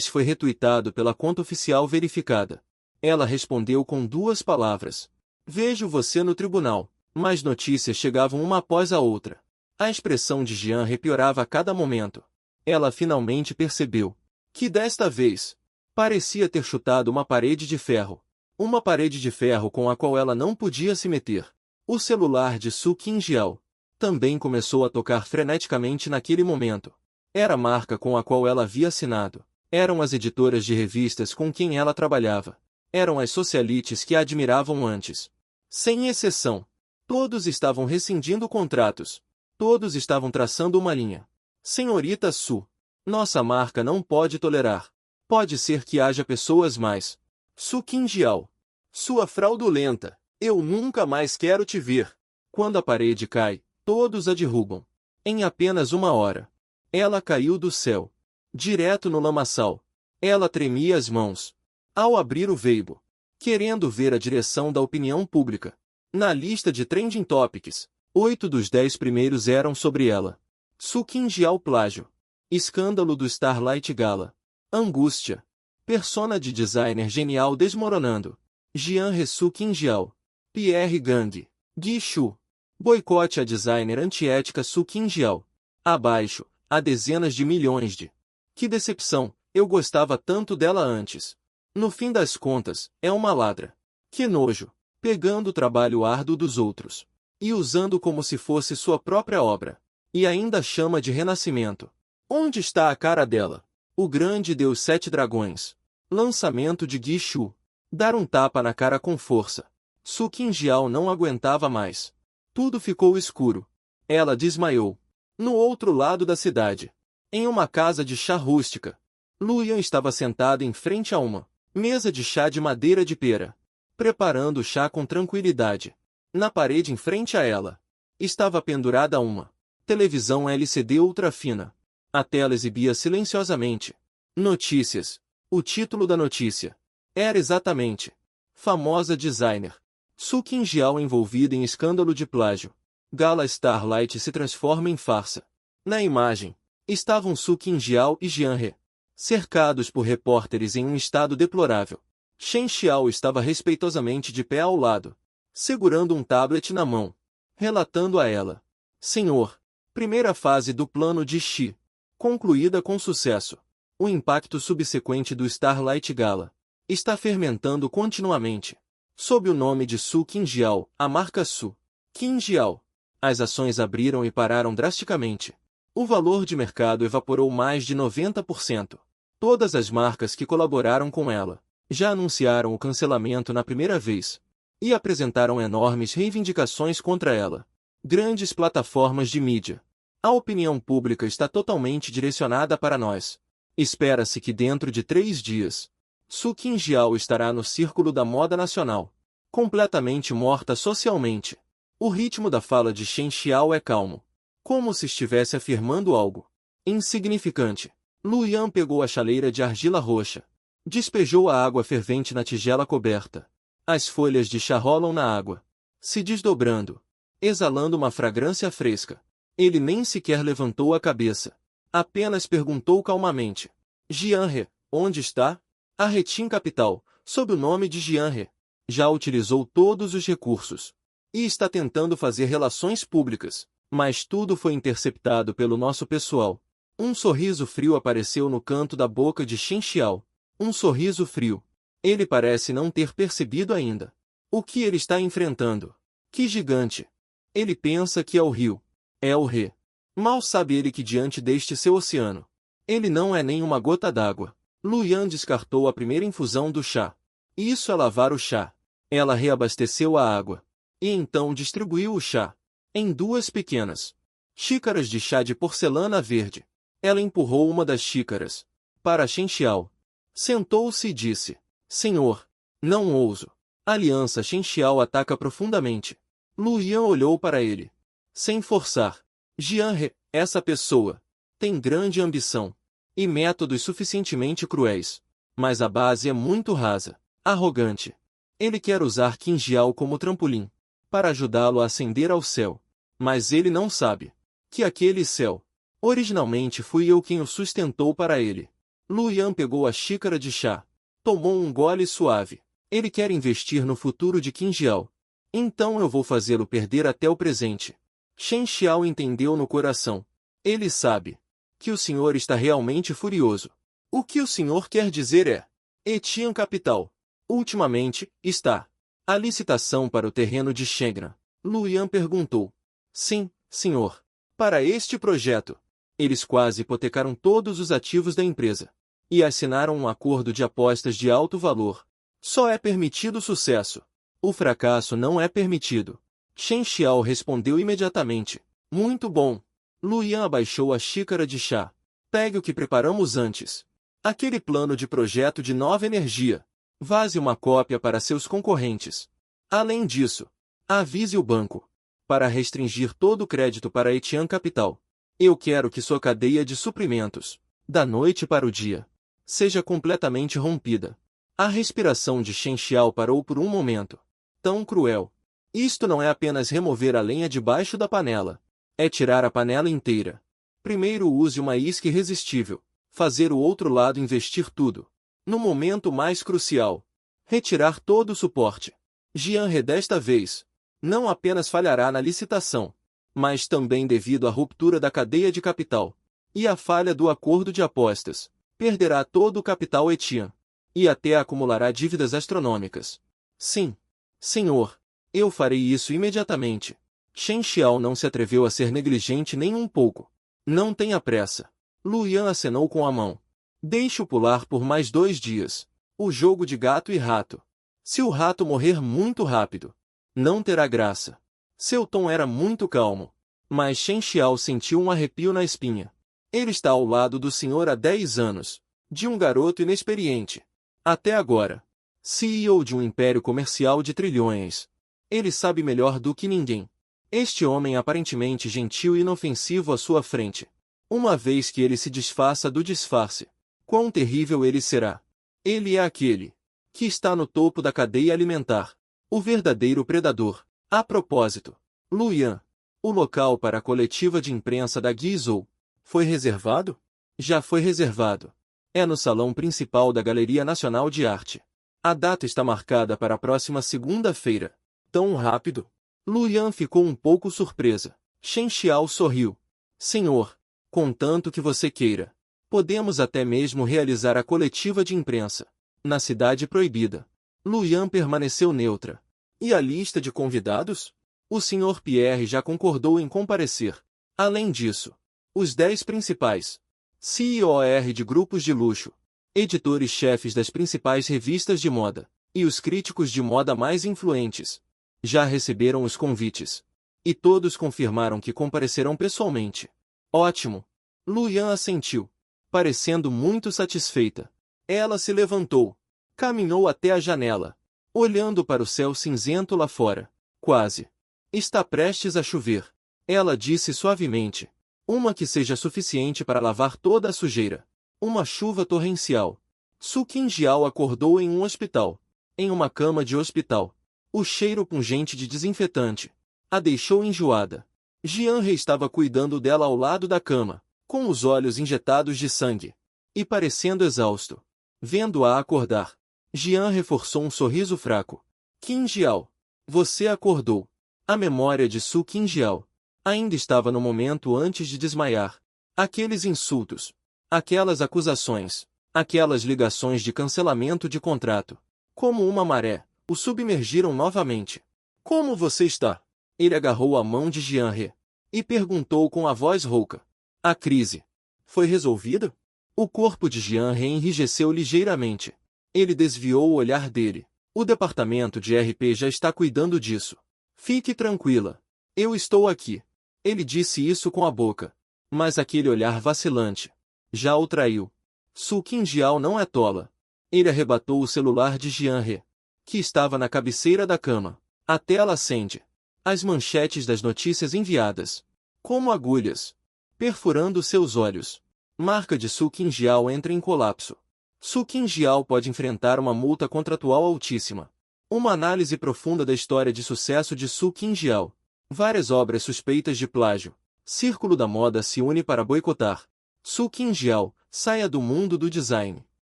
foi retuitado pela conta oficial verificada. Ela respondeu com 2 palavras. Vejo você no tribunal. Mas notícias chegavam uma após a outra. A expressão de Jian He piorava a cada momento. Ela finalmente percebeu que desta vez parecia ter chutado uma parede de ferro. Uma parede de ferro com a qual ela não podia se meter. O celular de Su Qingjiao também começou a tocar freneticamente naquele momento. Era a marca com a qual ela havia assinado. Eram as editoras de revistas com quem ela trabalhava. Eram as socialites que a admiravam antes. Sem exceção. Todos estavam rescindindo contratos. Todos estavam traçando uma linha. Senhorita Su. Nossa marca não pode tolerar. Pode ser que haja pessoas mais. Su Qingjiao. Sua fraudulenta. Eu nunca mais quero te ver. Quando a parede cai, todos a derrubam. Em apenas 1 hora. Ela caiu do céu. Direto no lamaçal. Ela tremia as mãos. Ao abrir o Weibo, querendo ver a direção da opinião pública. Na lista de Trending Topics, 8 dos 10 primeiros eram sobre ela. Su Qingjiao plágio. Escândalo do Starlight Gala. Angústia. Persona de designer genial desmoronando. Jian He Su Qingjiao. Pierre Gang. Gui Shu. Boicote a designer antiética Su Qingjiao. Abaixo, há dezenas de milhões de. Que decepção, eu gostava tanto dela antes. No fim das contas, é uma ladra. Que nojo. Pegando o trabalho árduo dos outros. E usando como se fosse sua própria obra. E ainda chama de renascimento. Onde está a cara dela? O grande Deus 7 Dragões. Lançamento de Gui Shu. Dar um tapa na cara com força. Su Qingjiao não aguentava mais. Tudo ficou escuro. Ela desmaiou. No outro lado da cidade. Em uma casa de chá rústica. Lu Yan estava sentada em frente a uma Mesa de chá de madeira de pera. Preparando o chá com tranquilidade. Na parede em frente a ela, estava pendurada uma televisão LCD ultra fina. A tela exibia silenciosamente notícias. O título da notícia era exatamente: famosa designer Soo Kim-jiao envolvida em escândalo de plágio. Gala Starlight se transforma em farsa. Na imagem, estavam Soo Kim-jiao e Jian He, cercados por repórteres em um estado deplorável. Shen Xiao estava respeitosamente de pé ao lado, segurando um tablet na mão, relatando a ela: Senhor, primeira fase do plano de Xi, concluída com sucesso. O impacto subsequente do Starlight Gala está fermentando continuamente. Sob o nome de Soo Kim-jiao, a marca Soo Kim-jiao, as ações abriram e pararam drasticamente. O valor de mercado evaporou mais de 90%. Todas as marcas que colaboraram com ela já anunciaram o cancelamento na primeira vez e apresentaram enormes reivindicações contra ela. Grandes plataformas de mídia. A opinião pública está totalmente direcionada para nós. Espera-se que dentro de 3 dias, Soo Kim-jiao estará no círculo da moda nacional, completamente morta socialmente. O ritmo da fala de Shen Xiao é calmo, como se estivesse afirmando algo insignificante. Lu Yan pegou a chaleira de argila roxa, despejou a água fervente na tigela coberta. As folhas de chá rolam na água, se desdobrando, exalando uma fragrância fresca. Ele nem sequer levantou a cabeça. Apenas perguntou calmamente: Jian He, onde está? A Retin Capital, sob o nome de Jian He, já utilizou todos os recursos e está tentando fazer relações públicas, mas tudo foi interceptado pelo nosso pessoal. Um sorriso frio apareceu no canto da boca de Shen Xiao. Um sorriso frio. Ele parece não ter percebido ainda o que ele está enfrentando. Que gigante! Ele pensa que é o rio. É o He. Mal sabe ele que diante deste seu oceano, ele não é nem uma gota d'água. Lu Yan descartou a primeira infusão do chá. Isso é lavar o chá. Ela reabasteceu a água e então distribuiu o chá em 2 pequenas xícaras de chá de porcelana verde. Ela empurrou uma das xícaras para Shen Xiao. Sentou-se e disse: Senhor, não ouso. A aliança Shen Xiao ataca profundamente. Lu Yan olhou para ele, sem forçar. Jian He, essa pessoa, tem grande ambição e métodos suficientemente cruéis, mas a base é muito rasa, arrogante. Ele quer usar Qin Jiao como trampolim para ajudá-lo a ascender ao céu, mas ele não sabe que aquele céu, originalmente fui eu quem o sustentou para ele. Lu Yan pegou a xícara de chá, tomou um gole suave. Ele quer investir no futuro de Qin Jiao. Então eu vou fazê-lo perder até o presente. Shen Xiao entendeu no coração. Ele sabe que o senhor está realmente furioso. O que o senhor quer dizer é: Etian Capital, ultimamente, está a licitação para o terreno de Shengran. Lu Yan perguntou. Sim, senhor. Para este projeto, eles quase hipotecaram todos os ativos da empresa e assinaram um acordo de apostas de alto valor. Só é permitido sucesso. O fracasso não é permitido. Shen Xiao respondeu imediatamente. Muito bom. Lu Yan abaixou a xícara de chá. Pegue o que preparamos antes. Aquele plano de projeto de nova energia. Vaze uma cópia para seus concorrentes. Além disso, avise o banco para restringir todo o crédito para Etian Capital. Eu quero que sua cadeia de suprimentos, da noite para o dia, seja completamente rompida. A respiração de Shen Xiao parou por um momento. Tão cruel. Isto não é apenas remover a lenha debaixo da panela. É tirar a panela inteira. Primeiro use uma isca irresistível. Fazer o outro lado investir tudo. No momento mais crucial, retirar todo o suporte. Jian He desta vez não apenas falhará na licitação, mas também devido à ruptura da cadeia de capital e à falha do acordo de apostas, perderá todo o capital Etian e até acumulará dívidas astronômicas. Sim, senhor, eu farei isso imediatamente. Shen Xiao não se atreveu a ser negligente nem um pouco. Não tenha pressa. Lu Yan acenou com a mão. Deixe-o pular por mais 2 dias. O jogo de gato e rato. Se o rato morrer muito rápido, não terá graça. Seu tom era muito calmo, mas Shen Xiao sentiu um arrepio na espinha. Ele está ao lado do senhor há 10 anos, de um garoto inexperiente. Até agora. CEO de um império comercial de trilhões. Ele sabe melhor do que ninguém. Este homem aparentemente gentil e inofensivo à sua frente. Uma vez que ele se desfaça do disfarce, quão terrível ele será. Ele é aquele que está no topo da cadeia alimentar. O verdadeiro predador. A propósito, Luyan, o local para a coletiva de imprensa da Guizhou, foi reservado? Já foi reservado. É no salão principal da Galeria Nacional de Arte. A data está marcada para a próxima segunda-feira. Tão rápido? Luyan ficou um pouco surpresa. Shen Xiao sorriu. Senhor, contanto que você queira, podemos até mesmo realizar a coletiva de imprensa na Cidade Proibida. Luyan permaneceu neutra. E a lista de convidados? O Sr. Pierre já concordou em comparecer. Além disso, os 10 principais CEOR de grupos de luxo, editores-chefes das principais revistas de moda, e os críticos de moda mais influentes, já receberam os convites. E todos confirmaram que comparecerão pessoalmente. Ótimo! Luyan assentiu, parecendo muito satisfeita. Ela se levantou, caminhou até a janela, olhando para o céu cinzento lá fora. Quase. Está prestes a chover. Ela disse suavemente. Uma que seja suficiente para lavar toda a sujeira. Uma chuva torrencial. Su Qingjiao acordou em um hospital. Em uma cama de hospital. O cheiro pungente de desinfetante a deixou enjoada. Jianhe estava cuidando dela ao lado da cama, com os olhos injetados de sangue. E parecendo exausto. Vendo-a acordar, Jian reforçou um sorriso fraco. Qingjiao, você acordou. A memória de Su Qingjiao ainda estava no momento antes de desmaiar. Aqueles insultos, aquelas acusações, aquelas ligações de cancelamento de contrato, como uma maré, o submergiram novamente. Como você está? Ele agarrou a mão de Jianhe e perguntou com a voz rouca. A crise foi resolvida? O corpo de Jianhe enrijeceu ligeiramente. Ele desviou o olhar dele. O departamento de RP já está cuidando disso. Fique tranquila. Eu estou aqui. Ele disse isso com a boca. Mas aquele olhar vacilante já o traiu. Su Qingjiao não é tola. Ele arrebatou o celular de Jianhe, que estava na cabeceira da cama. A tela acende. As manchetes das notícias enviadas, como agulhas, perfurando seus olhos. Marca de Su Qingjiao entra em colapso. Su Qingjiao pode enfrentar uma multa contratual altíssima. Uma análise profunda da história de sucesso de Su Qingjiao. Várias obras suspeitas de plágio. Círculo da moda se une para boicotar. Su Qingjiao, saia do mundo do design.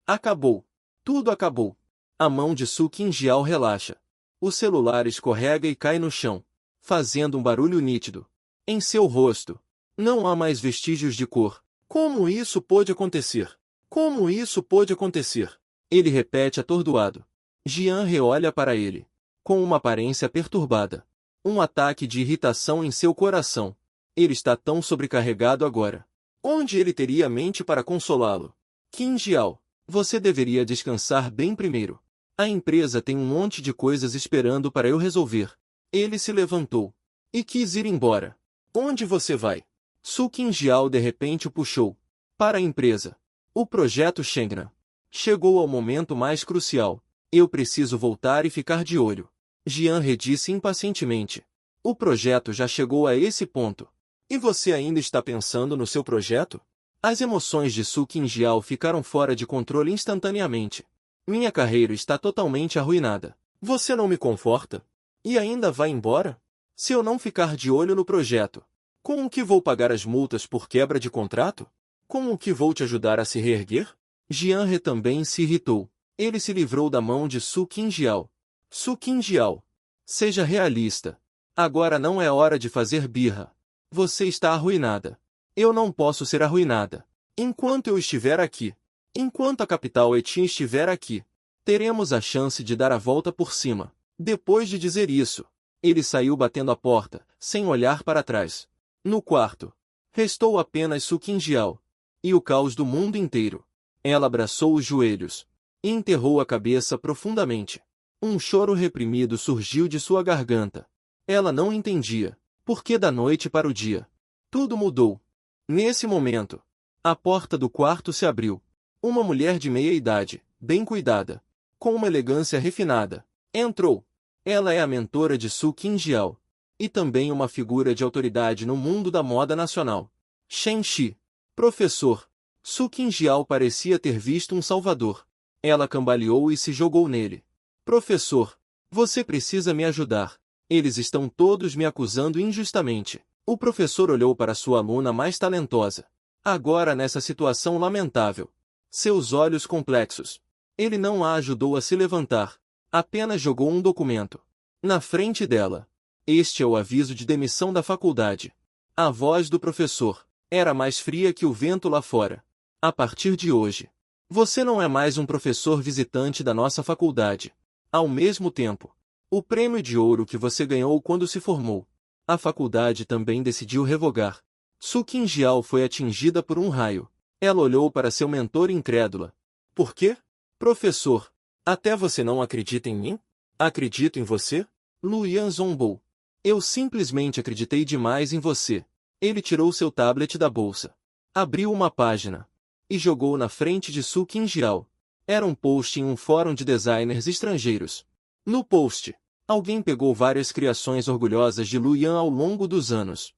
Acabou. Tudo acabou. A mão de Su Qingjiao relaxa. O celular escorrega e cai no chão, fazendo um barulho nítido. Em seu rosto, não há mais vestígios de cor. Como isso pôde acontecer? Como isso pôde acontecer? Ele repete atordoado. Jianhe olha para ele, com uma aparência perturbada. Um ataque de irritação em seu coração. Ele está tão sobrecarregado agora. Onde ele teria mente para consolá-lo? Qingjiao, você deveria descansar bem primeiro. A empresa tem um monte de coisas esperando para eu resolver. Ele se levantou e quis ir embora. Onde você vai? Su Qingjiao de repente o puxou. Para a empresa. O projeto Shengnan. Chegou ao momento mais crucial. Eu preciso voltar e ficar de olho. Jianhe disse impacientemente. O projeto já chegou a esse ponto. E você ainda está pensando no seu projeto? As emoções de Su Qingjiao ficaram fora de controle instantaneamente. Minha carreira está totalmente arruinada. Você não me conforta? E ainda vai embora? Se eu não ficar de olho no projeto, como que vou pagar as multas por quebra de contrato? Como que vou te ajudar a se reerguer? Jianhe também se irritou. Ele se livrou da mão de Su Qingjiao. Su Qingjiao, seja realista. Agora não é hora de fazer birra. Você está arruinada. Eu não posso ser arruinada. Enquanto eu estiver aqui, enquanto a capital Etin estiver aqui, teremos a chance de dar a volta por cima. Depois de dizer isso, ele saiu batendo a porta, sem olhar para trás. No quarto, restou apenas Su Qingjiao e o caos do mundo inteiro. Ela abraçou os joelhos e enterrou a cabeça profundamente. Um choro reprimido surgiu de sua garganta. Ela não entendia por que da noite para o dia tudo mudou. Nesse momento, a porta do quarto se abriu. Uma mulher de meia idade, bem cuidada, com uma elegância refinada. Entrou. Ela é a mentora de Su Qingjiao, e também uma figura de autoridade no mundo da moda nacional. Shen Shi. Professor. Su Qingjiao parecia ter visto um salvador. Ela cambaleou e se jogou nele. Professor, você precisa me ajudar. Eles estão todos me acusando injustamente. O professor olhou para sua aluna mais talentosa. Agora nessa situação lamentável. Seus olhos complexos. Ele não a ajudou a se levantar. Apenas jogou um documento na frente dela. Este é o aviso de demissão da faculdade. A voz do professor era mais fria que o vento lá fora. A partir de hoje, você não é mais um professor visitante da nossa faculdade. Ao mesmo tempo, o prêmio de ouro que você ganhou quando se formou, a faculdade também decidiu revogar. Su Qingjiao foi atingida por um raio. Ela olhou para seu mentor incrédula. Por quê? Professor, até você não acredita em mim? Acredito em você? Luyan zombou. Eu simplesmente acreditei demais em você. Ele tirou seu tablet da bolsa, abriu uma página e jogou na frente de Su Qingjiao. Era um post em um fórum de designers estrangeiros. No post, alguém pegou várias criações orgulhosas de Luyan ao longo dos anos.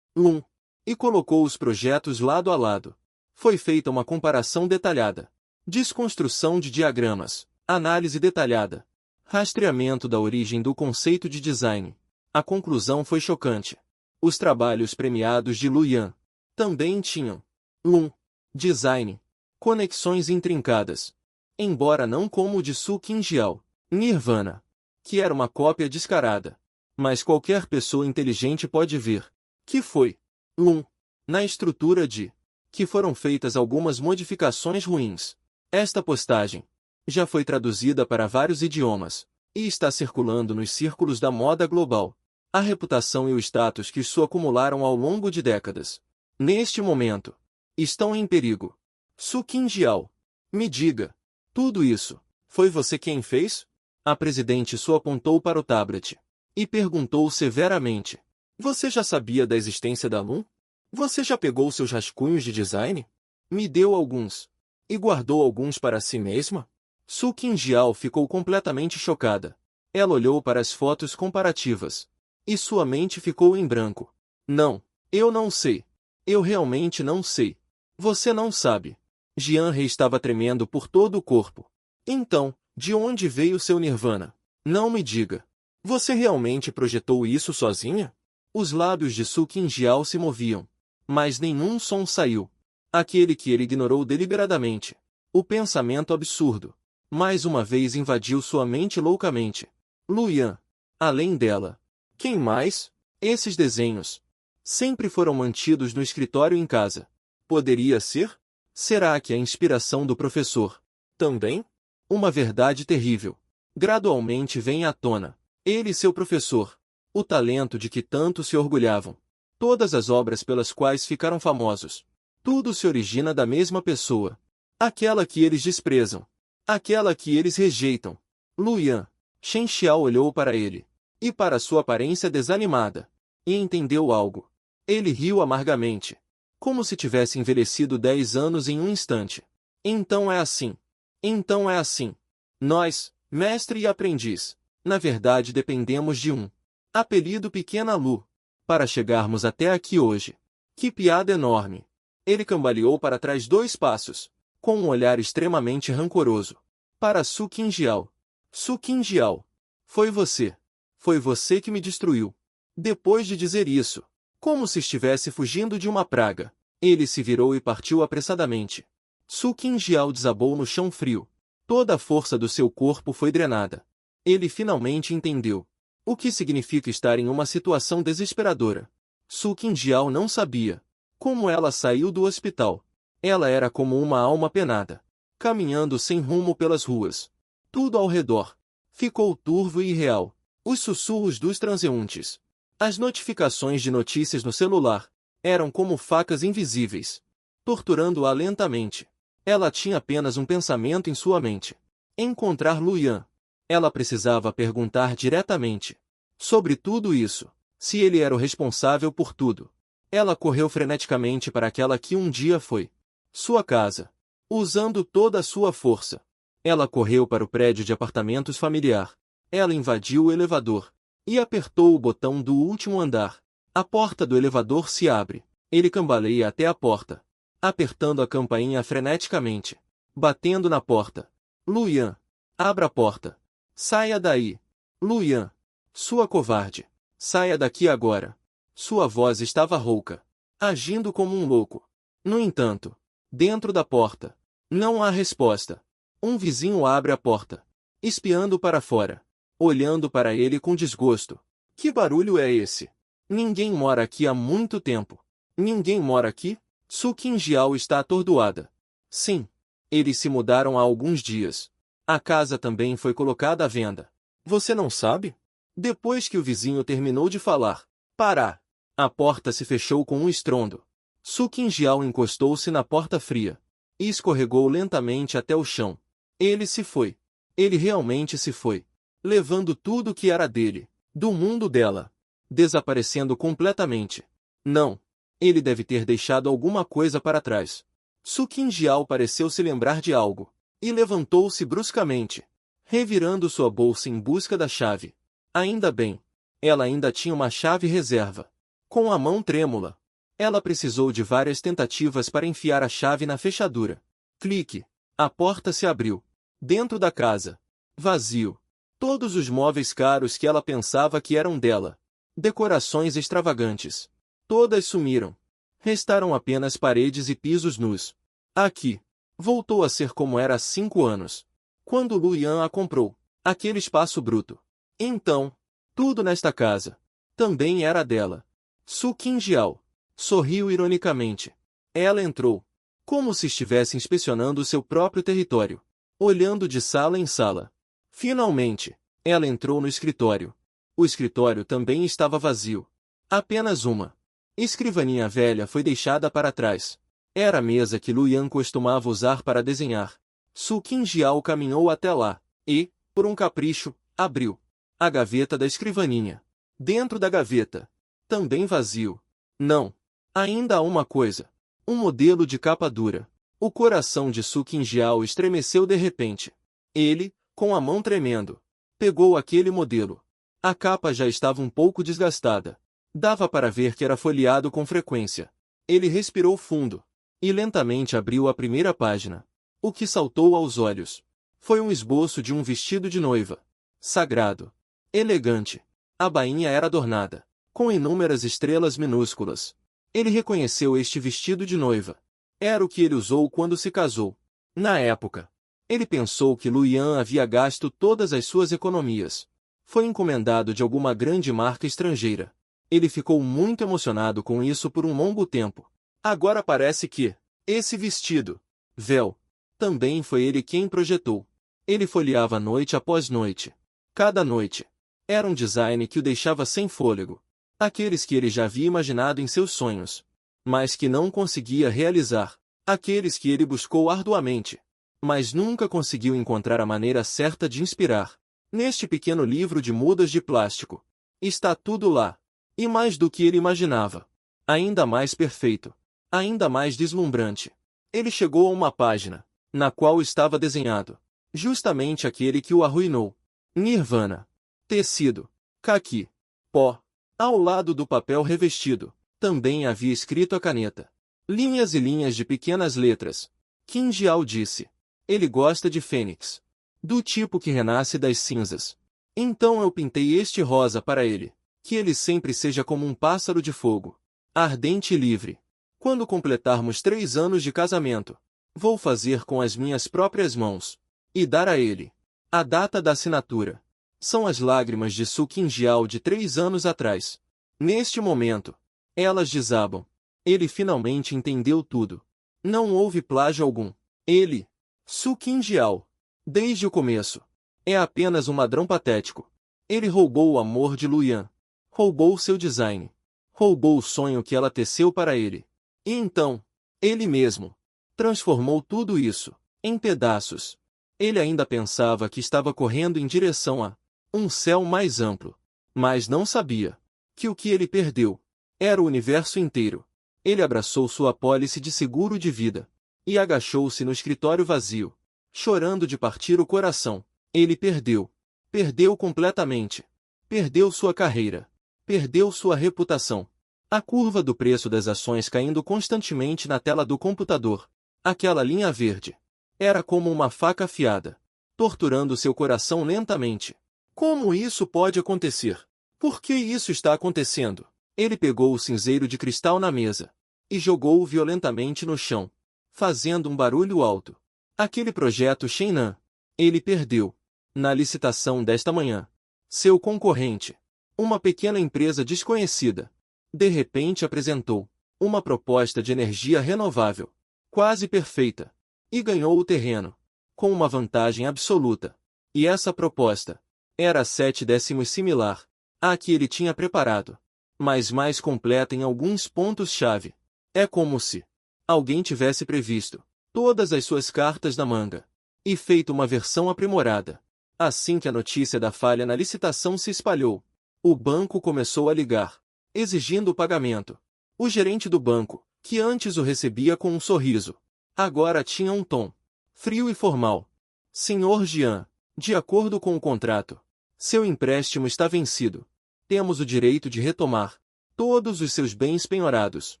Lun. E colocou os projetos lado a lado. Foi feita uma comparação detalhada. Desconstrução de diagramas. Análise detalhada. Rastreamento da origem do conceito de design. A conclusão foi chocante. Os trabalhos premiados de Luyan também tinham Lun. Design. Conexões intrincadas. Embora não como o de Su Qingjiao, Nirvana, que era uma cópia descarada. Mas qualquer pessoa inteligente pode ver que foi Lun. Na estrutura de que foram feitas algumas modificações ruins. Esta postagem já foi traduzida para vários idiomas e está circulando nos círculos da moda global. A reputação e o status que Su acumularam ao longo de décadas, neste momento, estão em perigo. Su Qingjiao, me diga, tudo isso, foi você quem fez? A presidente Su apontou para o tablet e perguntou severamente. Você já sabia da existência da Lun? Você já pegou seus rascunhos de design? Me deu alguns. E guardou alguns para si mesma? Su Qingjiao ficou completamente chocada. Ela olhou para as fotos comparativas. E sua mente ficou em branco. Não, eu não sei. Eu realmente não sei. Você não sabe. Jianhe estava tremendo por todo o corpo. Então, de onde veio seu Nirvana? Não me diga. Você realmente projetou isso sozinha? Os lábios de Su Qingjiao se moviam. Mas nenhum som saiu. Aquele que ele ignorou deliberadamente. O pensamento absurdo. Mais uma vez invadiu sua mente loucamente. Luyan. Além dela. Quem mais? Esses desenhos sempre foram mantidos no escritório em casa. Poderia ser? Será que a inspiração do professor também? Uma verdade terrível. Gradualmente vem à tona. Ele e seu professor. O talento de que tanto se orgulhavam. Todas as obras pelas quais ficaram famosos. Tudo se origina da mesma pessoa. Aquela que eles desprezam. Aquela que eles rejeitam. Luyan. Shen Xiao olhou para ele. E para sua aparência desanimada. E entendeu algo. Ele riu amargamente. Como se tivesse envelhecido 10 anos em um instante. Então é assim. Então é assim. Nós, mestre e aprendiz, na verdade dependemos de um apelido Pequena Lu, para chegarmos até aqui hoje. Que piada enorme. Ele cambaleou para trás 2 passos, com um olhar extremamente rancoroso. Para Su Qingjiao. Su Qingjiao. Foi você. Foi você que me destruiu. Depois de dizer isso, como se estivesse fugindo de uma praga, ele se virou e partiu apressadamente. Su Qingjiao desabou no chão frio. Toda a força do seu corpo foi drenada. Ele finalmente entendeu o que significa estar em uma situação desesperadora. Su Qingjiao não sabia como ela saiu do hospital. Ela era como uma alma penada, caminhando sem rumo pelas ruas. Tudo ao redor ficou turvo e irreal. Os sussurros dos transeuntes, as notificações de notícias no celular, eram como facas invisíveis, torturando-a lentamente. Ela tinha apenas um pensamento em sua mente: encontrar Luyan. Ela precisava perguntar diretamente sobre tudo isso, se ele era o responsável por tudo. Ela correu freneticamente para aquela que um dia foi sua casa. Usando toda a sua força, ela correu para o prédio de apartamentos familiar. Ela invadiu o elevador e apertou o botão do último andar. A porta do elevador se abre. Ele cambaleia até a porta, apertando a campainha freneticamente, batendo na porta. Luyan, abra a porta. Saia daí. Luyan, sua covarde. Saia daqui agora. Sua voz estava rouca, agindo como um louco. No entanto, dentro da porta, não há resposta. Um vizinho abre a porta, espiando para fora, olhando para ele com desgosto. Que barulho é esse? Ninguém mora aqui há muito tempo. Ninguém mora aqui? Su Qingjiao está atordoada. Sim. Eles se mudaram há alguns dias. A casa também foi colocada à venda. Você não sabe? Depois que o vizinho terminou de falar, Pará! A porta se fechou com um estrondo. Su Qingjiao encostou-se na porta fria e escorregou lentamente até o chão. Ele se foi. Ele realmente se foi, levando tudo que era dele, do mundo dela, desaparecendo completamente. Não. Ele deve ter deixado alguma coisa para trás. Su Qingjiao pareceu se lembrar de algo e levantou-se bruscamente, revirando sua bolsa em busca da chave. Ainda bem. Ela ainda tinha uma chave reserva. Com a mão trêmula, ela precisou de várias tentativas para enfiar a chave na fechadura. Clique. A porta se abriu. Dentro da casa. Vazio. Todos os móveis caros que ela pensava que eram dela. Decorações extravagantes. Todas sumiram. Restaram apenas paredes e pisos nus. Aqui. Voltou a ser como era há 5 anos. Quando Luyan a comprou. Aquele espaço bruto. Então, tudo nesta casa também era dela. Su Qingjiao sorriu ironicamente. Ela entrou, como se estivesse inspecionando seu próprio território, olhando de sala em sala. Finalmente, ela entrou no escritório. O escritório também estava vazio. Apenas uma escrivaninha velha foi deixada para trás. Era a mesa que Luyan costumava usar para desenhar. Su Qingjiao caminhou até lá e, por um capricho, abriu a gaveta da escrivaninha. Dentro da gaveta, também vazio. Não. Ainda há uma coisa. Um modelo de capa dura. O coração de Su Qingjiao estremeceu de repente. Ele, com a mão tremendo, pegou aquele modelo. A capa já estava um pouco desgastada. Dava para ver que era folheado com frequência. Ele respirou fundo e lentamente abriu a primeira página. O que saltou aos olhos foi um esboço de um vestido de noiva. Sagrado. Elegante. A bainha era adornada com inúmeras estrelas minúsculas. Ele reconheceu este vestido de noiva. Era o que ele usou quando se casou. Na época, ele pensou que Luyan havia gasto todas as suas economias. Foi encomendado de alguma grande marca estrangeira. Ele ficou muito emocionado com isso por um longo tempo. Agora parece que esse vestido, véu, também foi ele quem projetou. Ele folheava noite após noite. Cada noite. Era um design que o deixava sem fôlego. Aqueles que ele já havia imaginado em seus sonhos, mas que não conseguia realizar. Aqueles que ele buscou arduamente, mas nunca conseguiu encontrar a maneira certa de inspirar. Neste pequeno livro de mudas de plástico, está tudo lá. E mais do que ele imaginava. Ainda mais perfeito. Ainda mais deslumbrante. Ele chegou a uma página, na qual estava desenhado justamente aquele que o arruinou. Nirvana. Tecido. Caqui. Pó. Ao lado do papel revestido, também havia escrito a caneta. Linhas e linhas de pequenas letras. Qingjiao disse. Ele gosta de fênix. Do tipo que renasce das cinzas. Então eu pintei este rosa para ele. Que ele sempre seja como um pássaro de fogo. Ardente e livre. Quando completarmos 3 anos de casamento, vou fazer com as minhas próprias mãos. E dar a ele a data da assinatura. São as lágrimas de Su Qingjiao de 3 anos atrás. Neste momento, elas desabam. Ele finalmente entendeu tudo. Não houve plágio algum. Ele, Su Qingjiao, desde o começo, é apenas um ladrão patético. Ele roubou o amor de Luyan. Roubou seu design. Roubou o sonho que ela teceu para ele. E então, ele mesmo transformou tudo isso em pedaços. Ele ainda pensava que estava correndo em direção a um céu mais amplo. Mas não sabia que o que ele perdeu era o universo inteiro. Ele abraçou sua apólice de seguro de vida e agachou-se no escritório vazio, chorando de partir o coração. Ele perdeu. Perdeu completamente. Perdeu sua carreira. Perdeu sua reputação. A curva do preço das ações caindo constantemente na tela do computador. Aquela linha verde. Era como uma faca afiada, torturando seu coração lentamente. Como isso pode acontecer? Por que isso está acontecendo? Ele pegou o cinzeiro de cristal na mesa e jogou-o violentamente no chão, fazendo um barulho alto. Aquele projeto Shennan. Ele perdeu. Na licitação desta manhã. Seu concorrente, uma pequena empresa desconhecida, de repente apresentou uma proposta de energia renovável, quase perfeita, e ganhou o terreno, com uma vantagem absoluta. E essa proposta era 7/10 similar à que ele tinha preparado, mas mais completa em alguns pontos-chave. É como se alguém tivesse previsto todas as suas cartas na manga e feito uma versão aprimorada. Assim que a notícia da falha na licitação se espalhou, o banco começou a ligar, exigindo o pagamento. O gerente do banco, que antes o recebia com um sorriso, agora tinha um tom frio e formal. Senhor Jian, de acordo com o contrato, seu empréstimo está vencido. Temos o direito de retomar todos os seus bens penhorados.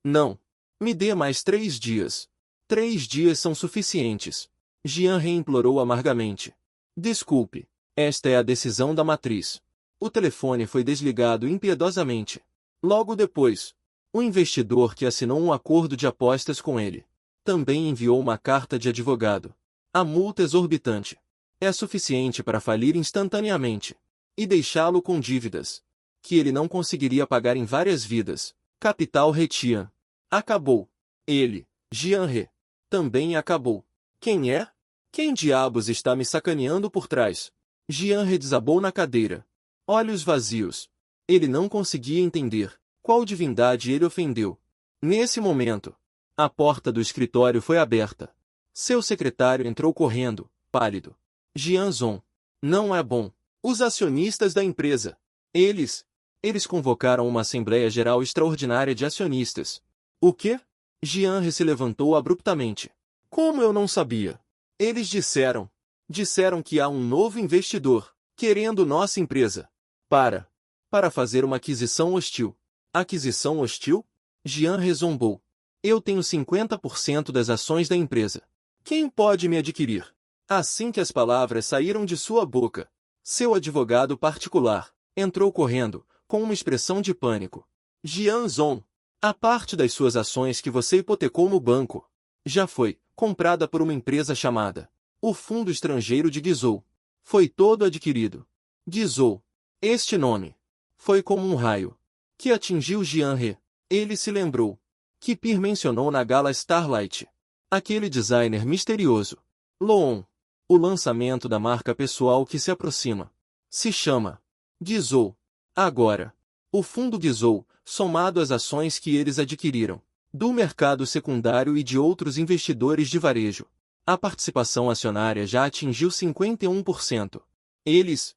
Não. Me dê mais 3 dias. 3 dias são suficientes. Jian reimplorou amargamente. Desculpe, esta é a decisão da matriz. O telefone foi desligado impiedosamente. Logo depois, o investidor que assinou um acordo de apostas com ele também enviou uma carta de advogado. A multa exorbitante é suficiente para falir instantaneamente e deixá-lo com dívidas que ele não conseguiria pagar em várias vidas. Capital Retian. Acabou. Ele, Jian He, também acabou. Quem é? Quem diabos está me sacaneando por trás? Jian He desabou na cadeira. Olhos vazios. Ele não conseguia entender qual divindade ele ofendeu. Nesse momento, a porta do escritório foi aberta. Seu secretário entrou correndo, pálido. Jian Zong. Não é bom. Os acionistas da empresa. Eles convocaram uma Assembleia Geral Extraordinária de Acionistas. O quê? Jian He se levantou abruptamente. Como eu não sabia? Eles disseram que há um novo investidor, querendo nossa empresa. Para fazer uma aquisição hostil. Aquisição hostil? Jian He zombou. Eu tenho 50% das ações da empresa. Quem pode me adquirir? Assim que as palavras saíram de sua boca, seu advogado particular entrou correndo, com uma expressão de pânico. Jian Zong, a parte das suas ações que você hipotecou no banco já foi comprada por uma empresa chamada o Fundo Estrangeiro de Guizhou. Foi todo adquirido. Guizhou. Este nome foi como um raio que atingiu Jian He. Ele se lembrou que Pir mencionou na gala Starlight. Aquele designer misterioso. Loon. O lançamento da marca pessoal que se aproxima. Se chama Guizhou. Agora, o Fundo Guizhou, somado às ações que eles adquiriram do mercado secundário e de outros investidores de varejo, a participação acionária já atingiu 51%. Eles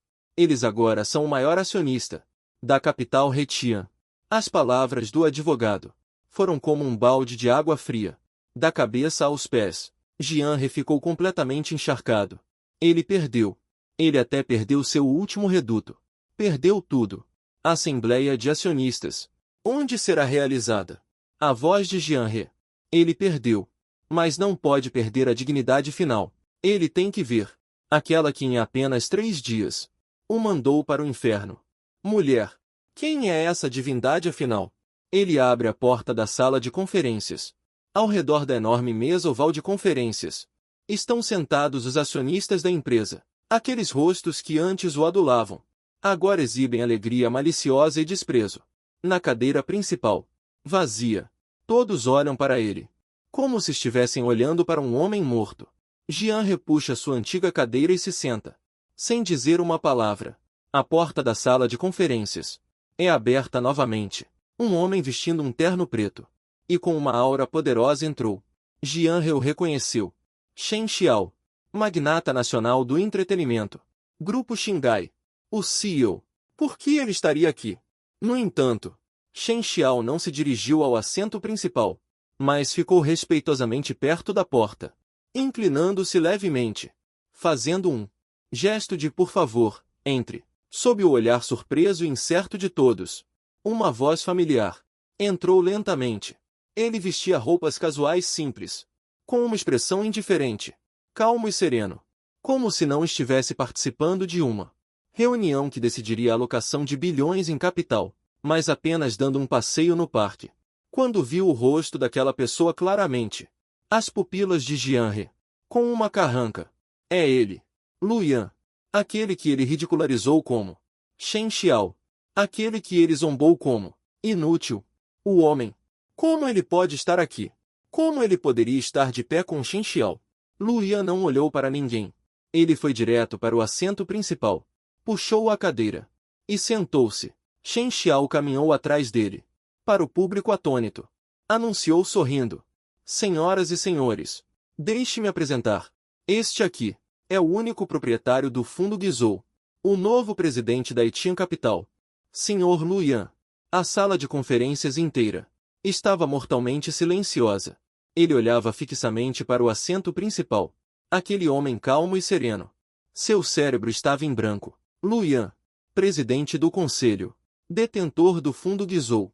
agora são o maior acionista da Capital Retian. As palavras do advogado foram como um balde de água fria, da cabeça aos pés. Jian He ficou completamente encharcado. Ele perdeu. Ele até perdeu seu último reduto. Perdeu tudo. Assembleia de Acionistas. Onde será realizada? A voz de Jian He. Ele perdeu. Mas não pode perder a dignidade final. Ele tem que ver aquela que em apenas 3 dias o mandou para o inferno. Mulher. Quem é essa divindade afinal? Ele abre a porta da sala de conferências. Ao redor da enorme mesa oval de conferências estão sentados os acionistas da empresa. Aqueles rostos que antes o adulavam agora exibem alegria maliciosa e desprezo. Na cadeira principal, vazia, todos olham para ele, como se estivessem olhando para um homem morto. Jian repuxa sua antiga cadeira e se senta, sem dizer uma palavra. A porta da sala de conferências é aberta novamente. Um homem vestindo um terno preto e com uma aura poderosa entrou. Jian He o reconheceu. Shen Xiao, magnata nacional do entretenimento. Grupo Xingai. O CEO. Por que ele estaria aqui? No entanto, Shen Xiao não se dirigiu ao assento principal. mas ficou respeitosamente perto da porta, inclinando-se levemente, fazendo um gesto de por favor, entre. Sob o olhar surpreso e incerto de todos, uma voz familiar entrou lentamente. Ele vestia roupas casuais simples, com uma expressão indiferente, calmo e sereno, como se não estivesse participando de uma reunião que decidiria a alocação de bilhões em capital, mas apenas dando um passeio no parque. Quando viu o rosto daquela pessoa claramente, as pupilas de Jianhe, com uma carranca. É ele, Luyan, aquele que ele ridicularizou como Shen Xiao, aquele que ele zombou como inútil, o homem. Como ele pode estar aqui? Como ele poderia estar de pé com Shen Xiao? Luyan não olhou para ninguém. Ele foi direto para o assento principal, puxou a cadeira e sentou-se. Shen Xiao caminhou atrás dele. Para o público atônito, anunciou sorrindo: Senhoras e senhores, deixe-me apresentar. Este aqui é o único proprietário do Fundo Guizhou, o novo presidente da Etian Capital, Sr. Luyan. A sala de conferências inteira estava mortalmente silenciosa. Ele olhava fixamente para o assento principal, aquele homem calmo e sereno. Seu cérebro estava em branco. Luyan, presidente do conselho, detentor do Fundo Guizhou.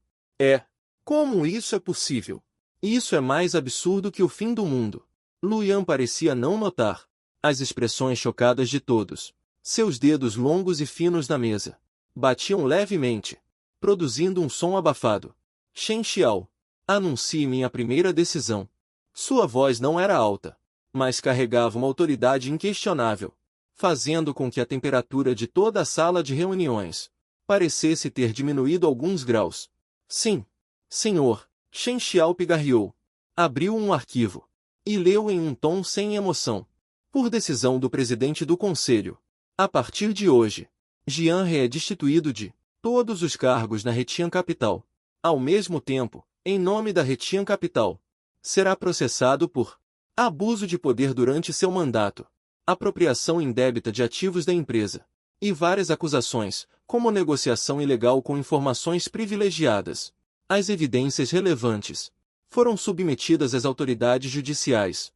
Como isso é possível? Isso é mais absurdo que o fim do mundo. Luyan parecia não notar as expressões chocadas de todos. Seus dedos longos e finos na mesa batiam levemente, produzindo um som abafado. Shen Xiao, anuncie minha primeira decisão. Sua voz não era alta, mas carregava uma autoridade inquestionável, fazendo com que a temperatura de toda a sala de reuniões parecesse ter diminuído alguns graus. Sim, senhor. Shen Xiao pigarreou. Abriu um arquivo e leu em um tom sem emoção. Por decisão do presidente do conselho, a partir de hoje, Jianhe é destituído de todos os cargos na Hetian Capital. Ao mesmo tempo, em nome da Hetian Capital, será processado por abuso de poder durante seu mandato, apropriação indébita de ativos da empresa, e várias acusações, como negociação ilegal com informações privilegiadas. As evidências relevantes foram submetidas às autoridades judiciais.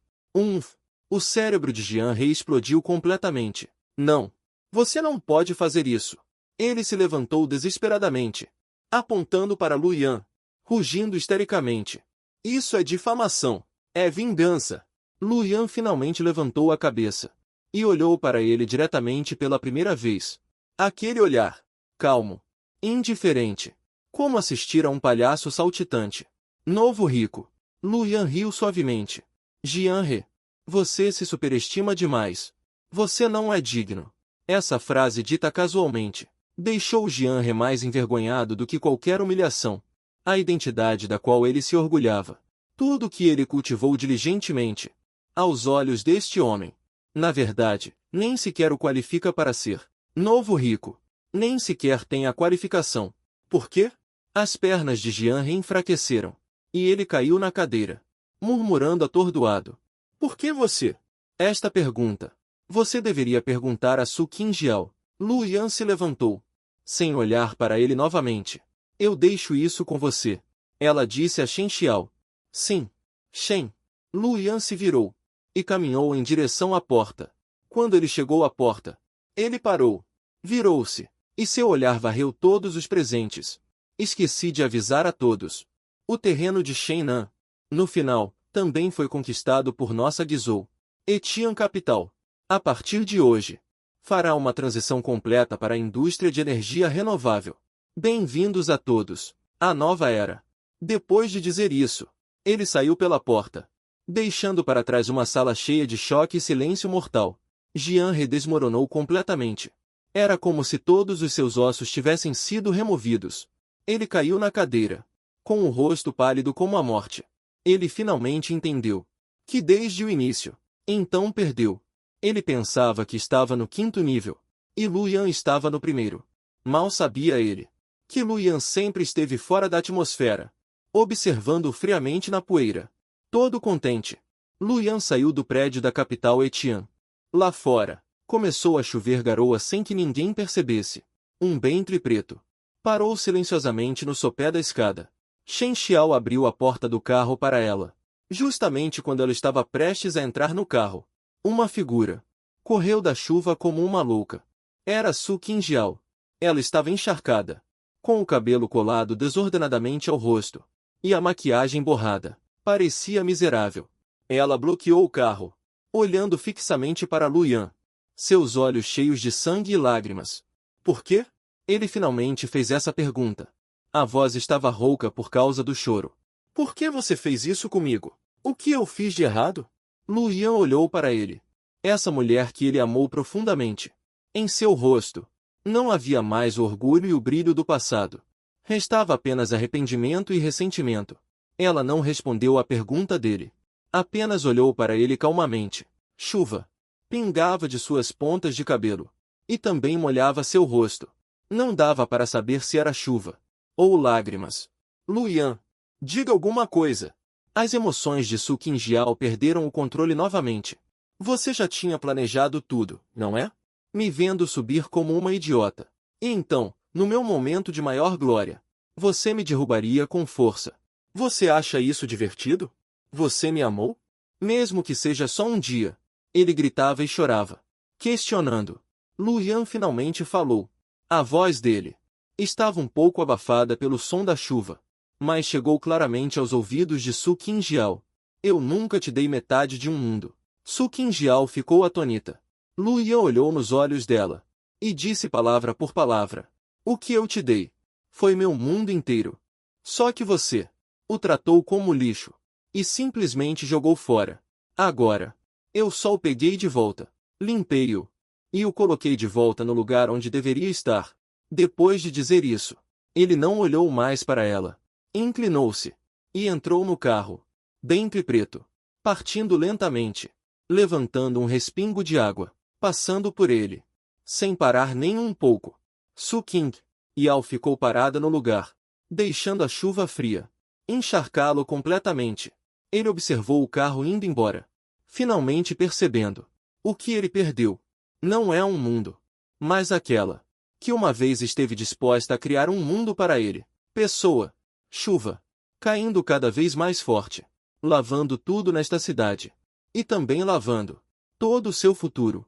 O cérebro de Jianhe explodiu completamente. Não! Você não pode fazer isso! Ele se levantou desesperadamente, apontando para Luyan, rugindo histericamente. Isso é difamação! É vingança! Luyan finalmente levantou a cabeça e olhou para ele diretamente pela primeira vez. Aquele olhar, calmo, indiferente, como assistir a um palhaço saltitante. Novo rico. Luyan riu suavemente. Jianhe, você se superestima demais. Você não é digno. Essa frase dita casualmente deixou Jianhe mais envergonhado do que qualquer humilhação. A identidade da qual ele se orgulhava. Tudo que ele cultivou diligentemente. Aos olhos deste homem, na verdade, nem sequer o qualifica para ser novo rico. Nem sequer tem a qualificação. Por quê? As pernas de Jianhe enfraqueceram, e ele caiu na cadeira, murmurando atordoado. Por que você? Esta pergunta você deveria perguntar a Su Qingjiao. Luyan se levantou, sem olhar para ele novamente. Eu deixo isso com você. Ela disse a Shen Xiao. Sim, Shen. Luyan se virou e caminhou em direção à porta. Quando ele chegou à porta, ele parou, virou-se, e seu olhar varreu todos os presentes. Esqueci de avisar a todos. O terreno de Shenzhen, no final, também foi conquistado por nossa Guizhou. Etian Capital, a partir de hoje, fará uma transição completa para a indústria de energia renovável. Bem-vindos a todos, à nova era. Depois de dizer isso, ele saiu pela porta, deixando para trás uma sala cheia de choque e silêncio mortal. Jianhe desmoronou completamente. Era como se todos os seus ossos tivessem sido removidos. Ele caiu na cadeira, com o rosto pálido como a morte. Ele finalmente entendeu que desde o início, então perdeu. Ele pensava que estava no 5º nível, e Luyan estava no 1º. Mal sabia ele que Luyan sempre esteve fora da atmosfera, observando-o friamente na poeira. Todo contente, Luyan saiu do prédio da capital Etian. Lá fora, começou a chover garoa sem que ninguém percebesse. Um bentre preto parou silenciosamente no sopé da escada. Shen Xiao abriu a porta do carro para ela. Justamente quando ela estava prestes a entrar no carro, uma figura correu da chuva como uma louca. Era Su Qingjiao. Ela estava encharcada, com o cabelo colado desordenadamente ao rosto, e a maquiagem borrada. Parecia miserável. Ela bloqueou o carro, olhando fixamente para Luyan, seus olhos cheios de sangue e lágrimas. Por quê? Ele finalmente fez essa pergunta. A voz estava rouca por causa do choro. Por que você fez isso comigo? O que eu fiz de errado? Luyan olhou para ele. Essa mulher que ele amou profundamente. Em seu rosto, não havia mais o orgulho e o brilho do passado. Restava apenas arrependimento e ressentimento. Ela não respondeu à pergunta dele. Apenas olhou para ele calmamente. Chuva pingava de suas pontas de cabelo. E também molhava seu rosto. Não dava para saber se era chuva ou lágrimas. Luyan, diga alguma coisa. As emoções de Su Qingjiao perderam o controle novamente. Você já tinha planejado tudo, não é? Me vendo subir como uma idiota. E então, no meu momento de maior glória, você me derrubaria com força. Você acha isso divertido? Você me amou? Mesmo que seja só um dia. Ele gritava e chorava, questionando. Luyan finalmente falou. A voz dele estava um pouco abafada pelo som da chuva, mas chegou claramente aos ouvidos de Su Qingjiao. Eu nunca te dei metade de um mundo. Su Qingjiao ficou atônita. Luyan olhou nos olhos dela e disse palavra por palavra. O que eu te dei foi meu mundo inteiro. Só que você o tratou como lixo e simplesmente jogou fora. Agora, eu só o peguei de volta, limpei-o e o coloquei de volta no lugar onde deveria estar. Depois de dizer isso, ele não olhou mais para ela. Inclinou-se e entrou no carro, dentro e preto, partindo lentamente, levantando um respingo de água, passando por ele, sem parar nem um pouco. Su Qingjiao ficou parada no lugar, deixando a chuva fria encharcá-lo completamente. Ele observou o carro indo embora, finalmente percebendo o que ele perdeu. Não é um mundo, mas aquela que uma vez esteve disposta a criar um mundo para ele. Pessoa, chuva, caindo cada vez mais forte, lavando tudo nesta cidade, e também lavando todo o seu futuro.